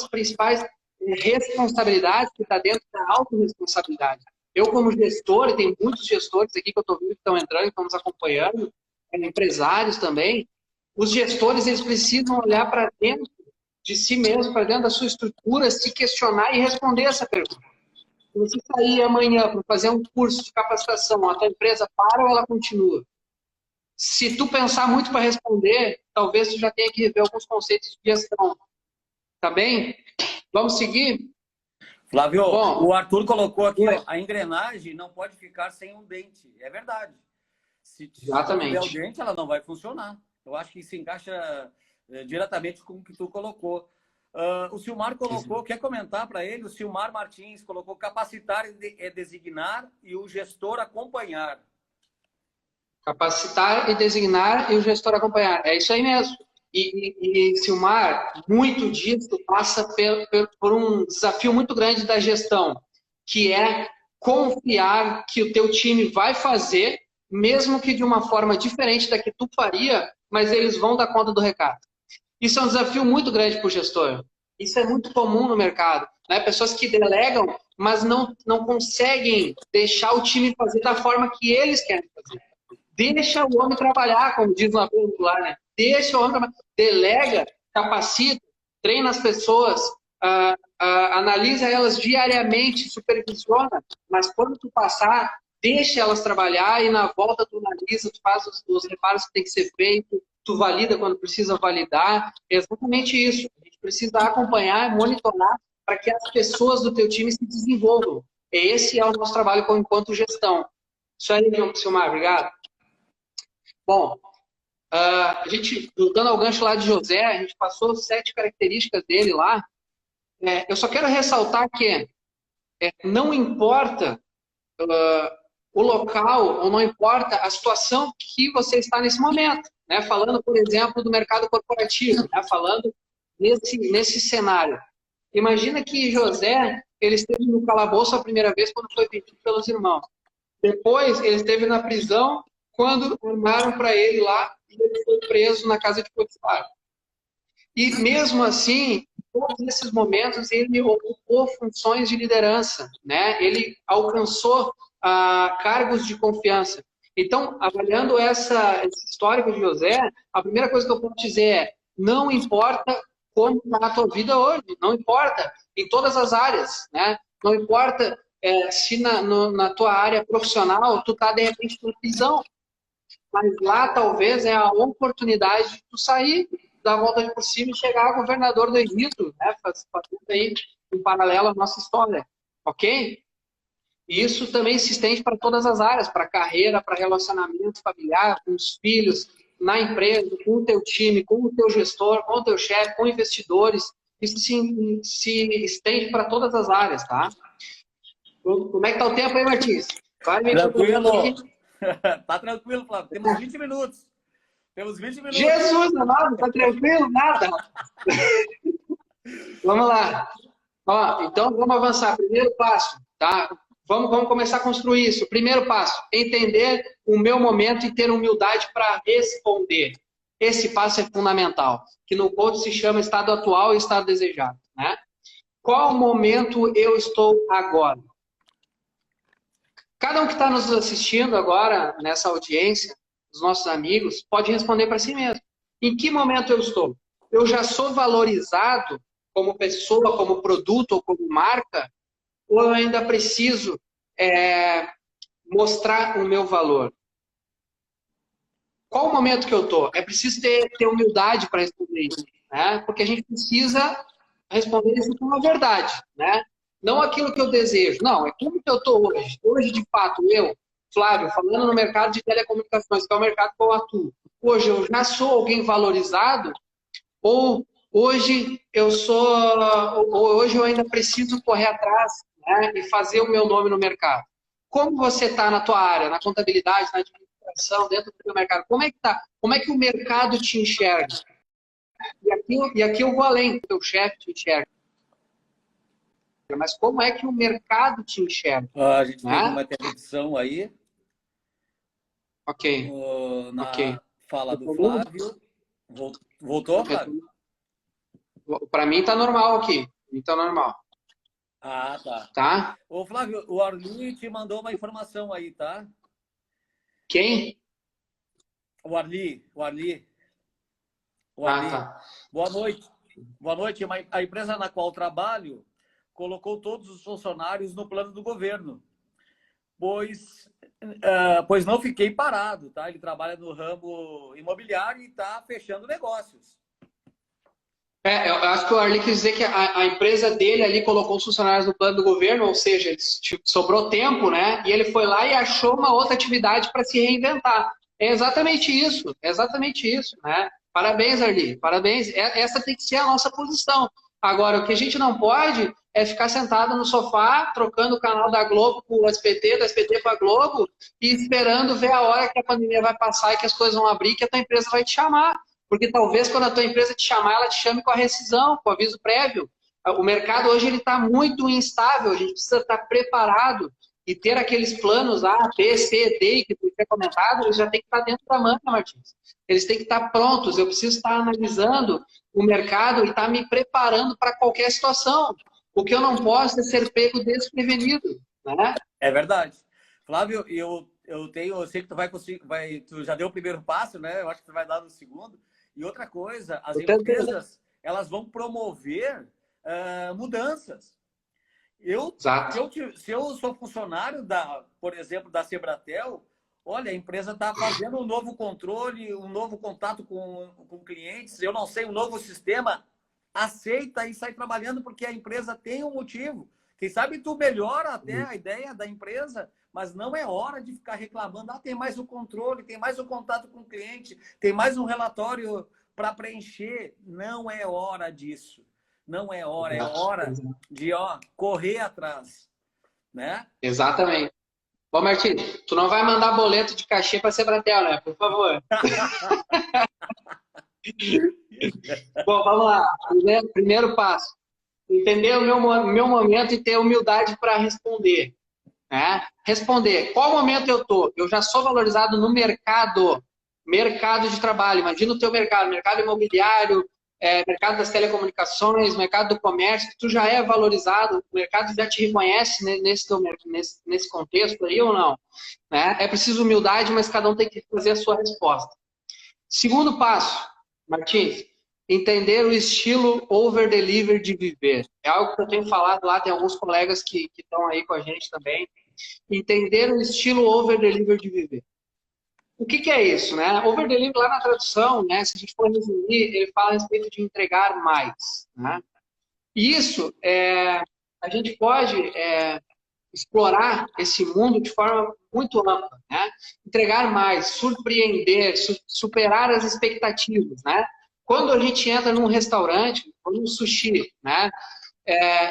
principais responsabilidades, que está dentro da autorresponsabilidade. Eu, como gestor, e tem muitos gestores aqui que eu estou vendo que estão entrando, que estão nos acompanhando, empresários também, os gestores eles precisam olhar para dentro de si mesmo, para dentro da sua estrutura, se questionar e responder essa pergunta. Se você sair amanhã para fazer um curso de capacitação, a tua empresa para ou ela continua? Se tu pensar muito para responder, talvez tu já tenha que rever alguns conceitos de gestão. Tá bem? Vamos seguir? Flávio, bom, o Arthur colocou aqui, ó, a engrenagem não pode ficar sem um dente. É verdade. Se tiver o dente, ela não vai funcionar. Eu acho que se encaixa diretamente com o que tu colocou. O Silmar colocou, quer comentar para ele? O Silmar Martins colocou: capacitar é designar e o gestor acompanhar. Capacitar e designar e o gestor acompanhar. É isso aí mesmo. E Silmar, muito disso passa por um desafio muito grande da gestão, que é confiar que o teu time vai fazer, mesmo que de uma forma diferente da que tu faria, mas eles vão dar conta do recado. Isso é um desafio muito grande para o gestor. Isso é muito comum no mercado, né? Pessoas que delegam, mas não conseguem deixar o time fazer da forma que eles querem fazer. Deixa o homem trabalhar, como diz uma pergunta lá, né? Deixa o homem trabalhar. Delega, capacita, treina as pessoas, analisa elas diariamente, supervisiona, mas quando tu passar, deixa elas trabalhar e na volta tu analisa, tu faz os reparos que tem que ser feito, tu valida quando precisa validar. É exatamente isso. A gente precisa acompanhar, monitorar para que as pessoas do teu time se desenvolvam. Esse é o nosso trabalho enquanto gestão. Isso aí, Silmar, obrigado. Bom, a gente, voltando ao gancho lá de José, a gente passou 7 características dele lá. Eu só quero ressaltar que não importa o local, ou não importa a situação que você está nesse momento, né? Falando, por exemplo, do mercado corporativo, né? Falando nesse cenário. Imagina que José, ele esteve no calabouço a primeira vez quando foi vendido pelos irmãos. Depois, ele esteve na prisão quando armaram para ele lá e ele foi preso na casa de Potifar. E mesmo assim, em todos esses momentos, ele ocupou funções de liderança, né? Ele alcançou cargos de confiança. Então, avaliando esse histórico de José, a primeira coisa que eu posso dizer é: não importa como está a tua vida hoje, não importa, em todas as áreas, né? Não importa se na tua área profissional tu tá, de repente, na prisão. Mas lá, talvez, é a oportunidade de tu sair, dar a volta por cima e chegar a governador do Egito, né? Fazendo aí um paralelo à nossa história, ok? E isso também se estende para todas as áreas, para carreira, para relacionamento familiar, com os filhos, na empresa, com o teu time, com o teu gestor, com o teu chefe, com investidores. Isso se estende para todas as áreas, tá? Como é que tá o tempo aí, Martins? Vai me Tranquilo. Tá tranquilo, Flávio. Temos 20 minutos. Temos 20 minutos. Jesus, amado, tá tranquilo? Nada. Vamos lá. Ó, então, vamos avançar. Primeiro passo, tá? Vamos começar a construir isso. Primeiro passo, entender o meu momento e ter humildade para responder. Esse passo é fundamental, que no coach se chama estado atual e estado desejado, né? Qual momento eu estou agora? Cada um que está nos assistindo agora, nessa audiência, os nossos amigos, pode responder para si mesmo. Em que momento eu estou? Eu já sou valorizado como pessoa, como produto ou como marca? Ou eu ainda preciso mostrar o meu valor? Qual o momento que eu estou? É preciso ter humildade para responder isso, né? Porque a gente precisa responder isso com a verdade, né? Não aquilo que eu desejo. Não, é como que eu estou hoje. Hoje, de fato, eu, Flávio, falando no mercado de telecomunicações, que é o mercado que eu atuo, hoje eu já sou alguém valorizado? Ou hoje hoje eu ainda preciso correr atrás, né, e fazer o meu nome no mercado? Como você está na tua área, na contabilidade, na administração, dentro do teu mercado? Como é que tá? Como é que o mercado te enxerga? E aqui eu vou além, o teu chefe te enxerga. Mas como é que o mercado te enxerga? A gente né? teve uma interrupção aí. Ok. Na fala do Flávio. Voltou, Flávio? Para mim tá normal aqui. Tá normal. Ah, tá. Tá? Ô, Flávio, o Arli te mandou uma informação aí, tá? Quem? O Arli. Ah, tá. Boa noite. Boa noite. A empresa na qual trabalho colocou todos os funcionários no plano do governo, pois não fiquei parado, tá? Ele trabalha no ramo imobiliário e está fechando negócios. Eu acho que o Arli quis dizer que a empresa dele ali colocou os funcionários no plano do governo, ou seja, sobrou tempo, né? E ele foi lá e achou uma outra atividade para se reinventar. É exatamente isso, né? Parabéns, Arli, parabéns. Essa tem que ser a nossa posição. Agora, o que a gente não pode é ficar sentado no sofá, trocando o canal da Globo com o SBT, do SBT para a Globo, e esperando ver a hora que a pandemia vai passar e que as coisas vão abrir, que a tua empresa vai te chamar. Porque talvez quando a tua empresa te chamar, ela te chame com a rescisão, com o aviso prévio. O mercado hoje está muito instável, a gente precisa estar preparado e ter aqueles planos A, B, C, D, que foi comentado, eles já têm que estar dentro da manga, Martins. Eles têm que estar prontos, eu preciso estar analisando o mercado e estar me preparando para qualquer situação. O que eu não posso é ser pego desprevenido, né? É verdade. Flávio, eu sei que tu vai conseguir, tu já deu o primeiro passo, né? Eu acho que tu vai dar no segundo. E outra coisa, as empresas, elas vão promover mudanças. Se eu sou funcionário, por exemplo, da Sebratel, olha, a empresa está fazendo um novo controle, um novo contato com clientes, eu não sei, um novo sistema, aceita e sai trabalhando porque a empresa tem um motivo. Quem sabe tu melhora até a ideia da empresa, mas não é hora de ficar reclamando. tem mais o controle, tem mais o contato com o cliente, tem mais um relatório para preencher. Não é hora disso. Não é hora. É hora de correr atrás. Né? Exatamente. Bom, Martins, tu não vai mandar boleto de cachê para a Sebratel, né? Por favor. Bom, vamos lá. Primeiro passo. Entender o meu momento e ter humildade para responder. Né? Responder. Qual momento eu estou? Eu já sou valorizado no mercado de trabalho. Imagina o teu mercado imobiliário, mercado das telecomunicações, mercado do comércio, tu já é valorizado, o mercado já te reconhece nesse contexto aí ou não? Né? É preciso humildade, mas cada um tem que fazer a sua resposta. Segundo passo, Martins, entender o estilo over-deliver de viver. É algo que eu tenho falado lá, tem alguns colegas que estão aí com a gente também. Entender o estilo over-deliver de viver. O que é isso, né? Over-deliver lá na tradução, né? Se a gente for resumir, ele fala a respeito de entregar mais, né? E isso, a gente pode explorar esse mundo de forma muito ampla, né? Entregar mais, surpreender, superar as expectativas, né? Quando a gente entra num restaurante, ou num sushi, né?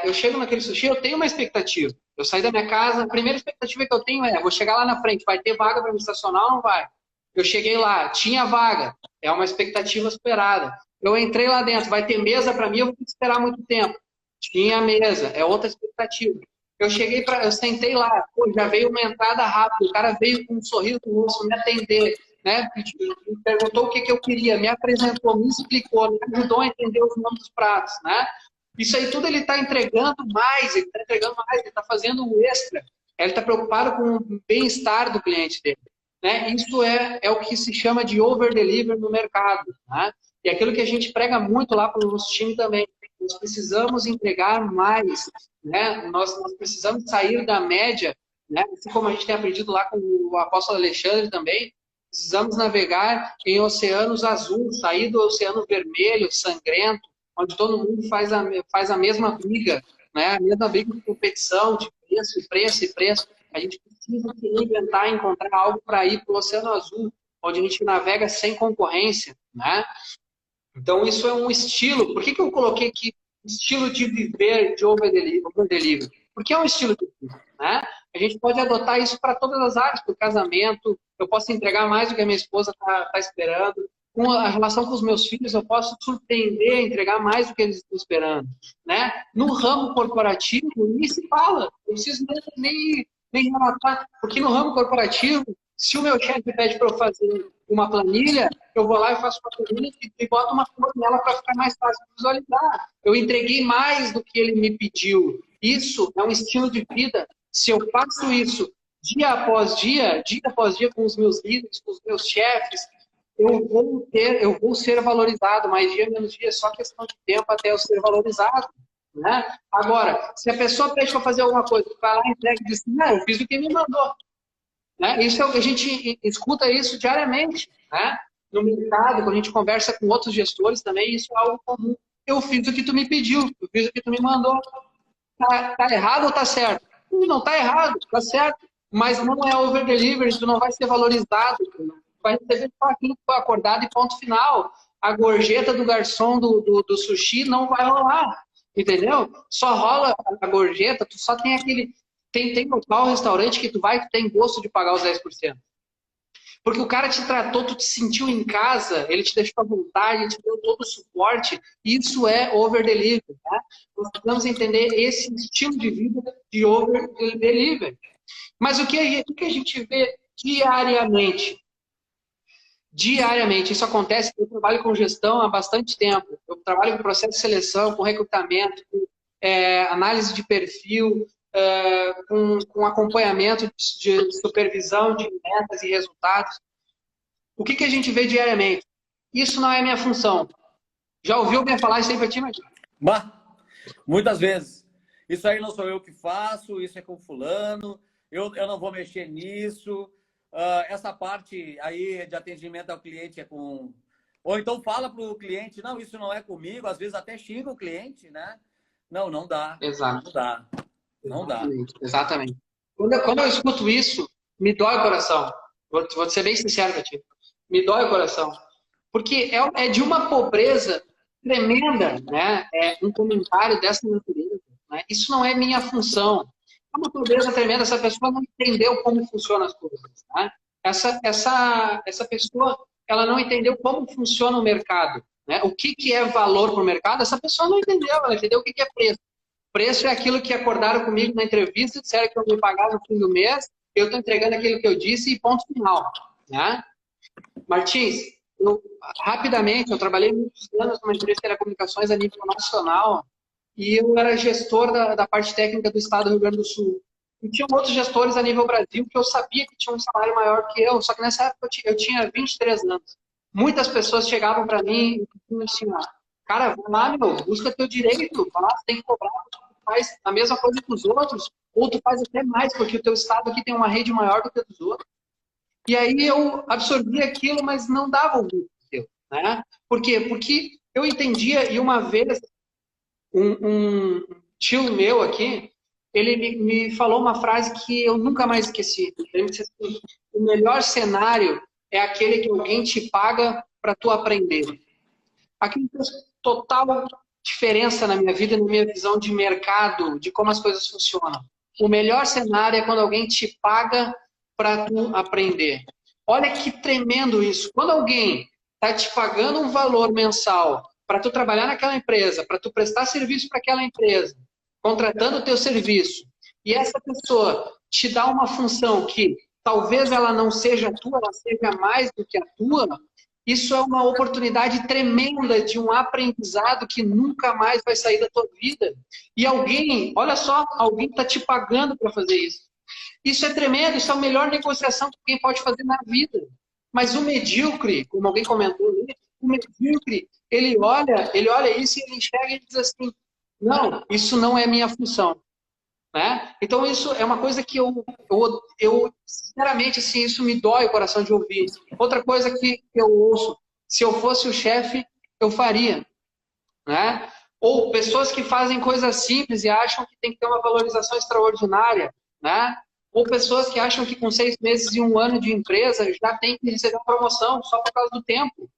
Eu chego naquele sushi, eu tenho uma expectativa. Eu saí da minha casa, a primeira expectativa que eu tenho vou chegar lá na frente, vai ter vaga para me estacionar ou não vai? Eu cheguei lá, tinha vaga, é uma expectativa superada. Eu entrei lá dentro, vai ter mesa para mim, eu vou ter que esperar muito tempo. Tinha mesa, é outra expectativa. Eu sentei lá, já veio uma entrada rápida, o cara veio com um sorriso no rosto me atender, né? Me perguntou o que eu queria, me apresentou, me explicou, me ajudou a entender os nomes dos pratos, né? Isso aí tudo ele está entregando mais, ele está fazendo o extra, ele está preocupado com o bem-estar do cliente dele. Né? Isso é o que se chama de over-deliver no mercado. Né? E aquilo que a gente prega muito lá para o nosso time também. Nós precisamos entregar mais. Né? Nós precisamos sair da média, né? Assim como a gente tem aprendido lá com o apóstolo Alexandre também. Precisamos navegar em oceanos azuis, sair do oceano vermelho, sangrento, onde todo mundo faz a mesma briga, né? A mesma briga de competição, de preço, e preço, e preço. A gente precisa inventar, encontrar algo para ir para o Oceano Azul, onde a gente navega sem concorrência, né? Então, isso é um estilo. Por que eu coloquei aqui estilo de viver de over-delivery? Porque é um estilo de viver, né? A gente pode adotar isso para todas as áreas, para o casamento, eu posso entregar mais do que a minha esposa está esperando. Com a relação com os meus filhos, eu posso surpreender, entregar mais do que eles estão esperando, né? No ramo corporativo, nem se fala. Eu preciso nem relatar, porque no ramo corporativo, se o meu chefe pede para eu fazer uma planilha, eu vou lá e faço uma planilha e boto uma cor nela para ficar mais fácil de visualizar. Eu entreguei mais do que ele me pediu. Isso é um estilo de vida. Se eu faço isso dia após dia com os meus líderes, com os meus chefes, eu vou ser valorizado, mais dia menos dia, é só questão de tempo até eu ser valorizado. Né? Agora, se a pessoa pede para fazer alguma coisa, vai lá e entrega e diz, não, eu fiz o que me mandou. Né? Isso a gente escuta isso diariamente. Né? No mercado, quando a gente conversa com outros gestores também, isso é algo comum. Eu fiz o que tu me pediu, eu fiz o que tu me mandou. Tá errado ou tá certo? Não tá errado, tá certo. Mas não é over-delivery, tu não vai ser valorizado. Vai receber só aquilo que foi acordado e ponto final. A gorjeta do garçom do sushi não vai rolar. Entendeu? Só rola a gorjeta, tu só tem aquele... Tem local, restaurante que tu tem gosto de pagar os 10%. Porque o cara te tratou, tu te sentiu em casa, ele te deixou à vontade, ele te deu todo o suporte. Isso é over-delivery. Né? Nós precisamos entender esse estilo de vida de over-delivery. Mas o que a gente vê diariamente? Diariamente, isso acontece. Eu trabalho com gestão há bastante tempo. Eu trabalho com processo de seleção, com recrutamento, com análise de perfil, com acompanhamento de supervisão de metas e resultados. O que a gente vê diariamente? Isso não é minha função. Já ouviu alguém falar isso aí para ti, Martim? Muitas vezes. Isso aí não sou eu que faço, isso é com fulano, eu não vou mexer nisso. Essa parte aí de atendimento ao cliente é com... Ou então fala para o cliente, não, isso não é comigo, às vezes até xinga o cliente, né? Não dá. Exato. Não dá. Exatamente. Quando eu escuto isso, me dói o coração. Vou ser bem sincero para ti. Me dói o coração. Porque é de uma pobreza tremenda, né? Um comentário dessa natureza. Né? Isso não é minha função. É uma pobreza tremenda. Essa pessoa não entendeu como funcionam as coisas. Né? Essa pessoa, ela não entendeu como funciona o mercado. Né? O que é valor para o mercado? Essa pessoa não entendeu. Ela entendeu o que é preço. Preço é aquilo que acordaram comigo na entrevista, disseram que eu me pagar no fim do mês, eu estou entregando aquilo que eu disse e ponto final. Né? Martins, rapidamente, eu trabalhei muitos anos numa empresa de telecomunicações a nível nacional e eu era gestor da parte técnica do estado do Rio Grande do Sul. E tinha outros gestores a nível Brasil que eu sabia que tinham um salário maior que eu, só que nessa época eu tinha 23 anos. Muitas pessoas chegavam para mim e diziam assim, Cara, vai lá, meu, busca teu direito, vai lá, tu tem que cobrar, tu faz a mesma coisa que os outros, ou tu faz até mais, porque o teu estado aqui tem uma rede maior do que a dos outros. E aí eu absorvi aquilo, mas não dava ouvido, né? Por quê? Porque eu entendia, e uma vez um tio meu aqui, ele me falou uma frase que eu nunca mais esqueci. Ele me disse assim, o melhor cenário é aquele que alguém te paga para tu aprender. Aquilo fez total diferença na minha vida, na minha visão de mercado, de como as coisas funcionam. O melhor cenário é quando alguém te paga para tu aprender. Olha que tremendo isso. Quando alguém está te pagando um valor mensal para tu trabalhar naquela empresa, para tu prestar serviço para aquela empresa, contratando o teu serviço, e essa pessoa te dá uma função que talvez ela não seja a tua, ela seja mais do que a tua, isso é uma oportunidade tremenda de um aprendizado que nunca mais vai sair da tua vida. E alguém, olha só, alguém está te pagando para fazer isso. Isso é tremendo, isso é a melhor negociação que alguém pode fazer na vida. Mas o medíocre, como alguém comentou ali, o medíocre, ele olha isso e ele enxerga e diz assim, não, isso não é minha função. Né? Então isso é uma coisa que eu sinceramente, assim, isso me dói o coração de ouvir. Outra coisa que eu ouço, se eu fosse o chefe, eu faria. Né? Ou pessoas que fazem coisas simples e acham que tem que ter uma valorização extraordinária. Né? Ou pessoas que acham que com 6 meses e 1 ano de empresa já tem que receber uma promoção só por causa do tempo.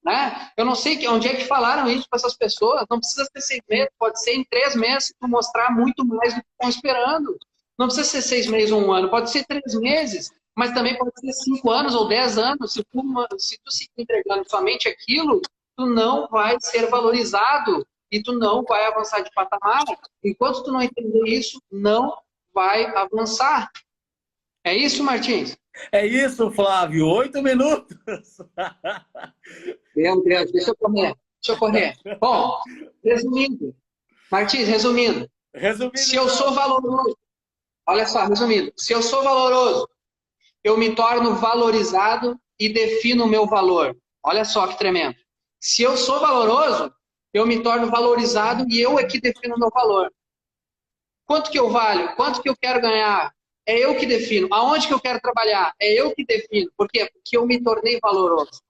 Né? Eu não sei onde é que falaram isso para essas pessoas. Não precisa ser 6 meses, pode ser em 3 meses para mostrar muito mais do que estão esperando. Não precisa ser 6 meses ou 1 ano, pode ser 3 meses, mas também pode ser 5 anos ou 10 anos. Se tu se entregando somente aquilo, tu não vai ser valorizado e tu não vai avançar de patamar. Enquanto tu não entender isso, não vai avançar. É isso, Martins? É isso, Flávio. 8 minutos. Meu Deus, deixa eu correr. Bom, resumindo, Martins, resumindo, se eu sou valoroso, olha só, resumindo, se eu sou valoroso, eu me torno valorizado e defino o meu valor. Olha só que tremendo. Se eu sou valoroso, eu me torno valorizado e eu é que defino o meu valor. Quanto que eu valho? Quanto que eu quero ganhar? É eu que defino. Aonde que eu quero trabalhar? É eu que defino. Por quê? Porque eu me tornei valoroso.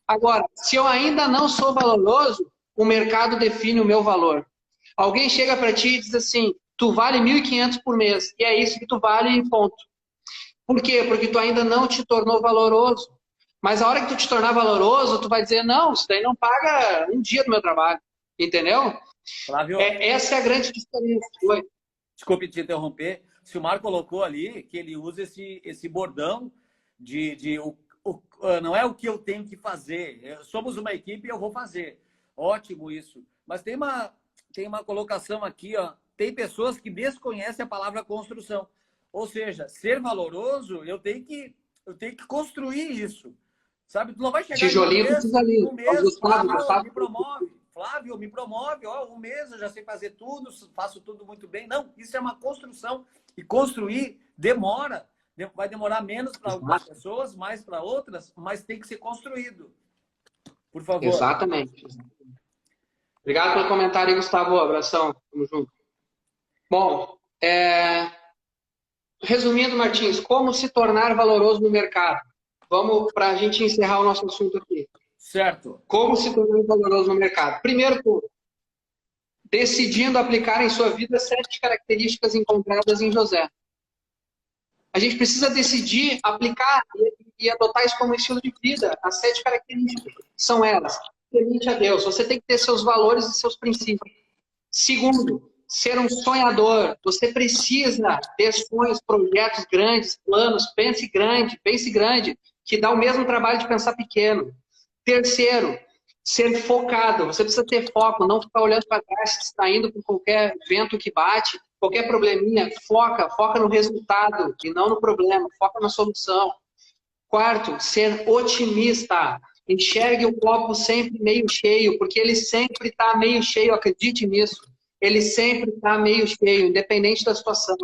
Agora, se eu ainda não sou valoroso, o mercado define o meu valor. Alguém chega para ti e diz assim, tu vale 1.500 por mês. E é isso que tu vale e ponto. Por quê? Porque tu ainda não te tornou valoroso. Mas a hora que tu te tornar valoroso, tu vai dizer, não, isso daí não paga um dia do meu trabalho. Entendeu? Flávio, essa é a grande diferença. Desculpe te interromper. O Silmar colocou ali que ele usa esse bordão não é o que eu tenho que fazer. Somos uma equipe e eu vou fazer. Ótimo isso. Mas tem uma colocação aqui, ó. Tem pessoas que desconhecem a palavra construção. Ou seja, ser valoroso, eu tenho que construir isso. Sabe? Tu não vai chegar tijolinho precisa ali. Me promove. Flávio, me promove. Ó, 1 mês eu já sei fazer tudo, faço tudo muito bem. Não, isso é uma construção. E construir demora. Vai demorar menos para algumas pessoas, mais para outras, mas tem que ser construído. Por favor. Exatamente. Obrigado pelo comentário aí, Gustavo. Abração. Tamo junto. Bom, resumindo, Martins, como se tornar valoroso no mercado? Vamos para a gente encerrar o nosso assunto aqui. Certo. Como se tornar valoroso no mercado? Primeiro ponto, decidindo aplicar em sua vida 7 características encontradas em José. A gente precisa decidir, aplicar e adotar isso como estilo de vida. As 7 características são elas. Temente a Deus. Você tem que ter seus valores e seus princípios. Segundo, ser um sonhador. Você precisa ter sonhos, projetos grandes, planos. Pense grande, que dá o mesmo trabalho de pensar pequeno. Terceiro, ser focado. Você precisa ter foco, não ficar olhando para trás, se distraindo com qualquer vento que bate, qualquer probleminha. Foca no resultado e não no problema. Foca na solução. Quarto, ser otimista. Enxergue o copo sempre meio cheio, porque ele sempre está meio cheio, acredite nisso. Ele sempre está meio cheio, independente da situação.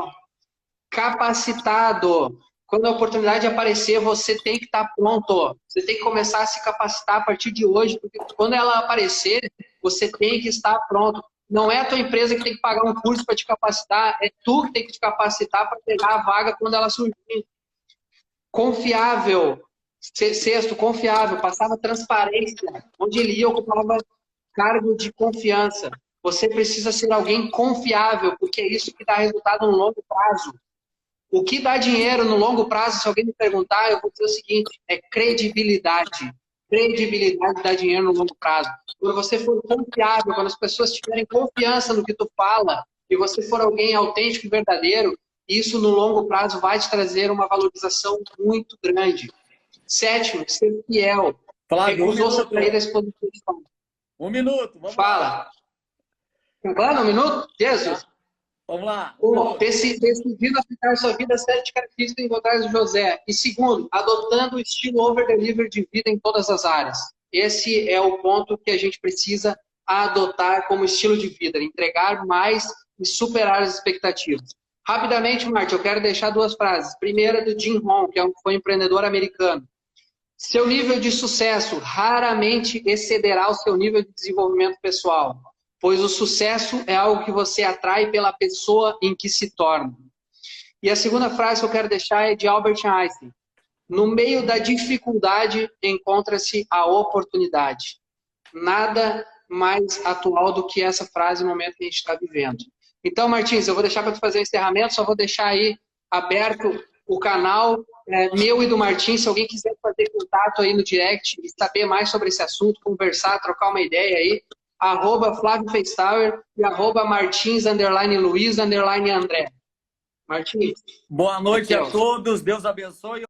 Capacitado. quando a oportunidade aparecer, você tem que estar pronto. Você tem que começar a se capacitar a partir de hoje, porque quando ela aparecer, você tem que estar pronto. Não é a tua empresa que tem que pagar um curso para te capacitar, é tu que tem que te capacitar para pegar a vaga quando ela surgir. Confiável. Sexto, confiável. Passava transparência. Onde ele ia, ocupava cargo de confiança. Você precisa ser alguém confiável, porque é isso que dá resultado no longo prazo. O que dá dinheiro no longo prazo, se alguém me perguntar, eu vou dizer o seguinte, é credibilidade. Credibilidade dá dinheiro no longo prazo. Quando você for confiável, quando as pessoas tiverem confiança no que tu fala, e você for alguém autêntico e verdadeiro, isso no longo prazo vai te trazer uma valorização muito grande. Sétimo, ser fiel. Flávio, Recusou-se a trair a exposição. Um minuto, vamos Fala. lá. Agora, um minuto? Jesus. Vamos lá. Decidindo aplicar sua vida 7 características encontradas de José. E segundo, adotando o estilo over-deliver de vida em todas as áreas. Esse é o ponto que a gente precisa adotar como estilo de vida, entregar mais e superar as expectativas. Rapidamente, Martin, eu quero deixar 2 frases. Primeira do Jim Rohn, que foi um empreendedor americano. Seu nível de sucesso raramente excederá o seu nível de desenvolvimento pessoal, pois o sucesso é algo que você atrai pela pessoa em que se torna. E a segunda frase que eu quero deixar é de Albert Einstein. No meio da dificuldade encontra-se a oportunidade. Nada mais atual do que essa frase no momento que a gente está vivendo. Então, Martins, eu vou deixar para tu fazer o encerramento, só vou deixar aí aberto o canal meu e do Martins, se alguém quiser fazer contato aí no direct e saber mais sobre esse assunto, conversar, trocar uma ideia aí, @Flávio Feistauer e @Martins_Luiz_André. Martins. Boa noite a todos, Deus abençoe.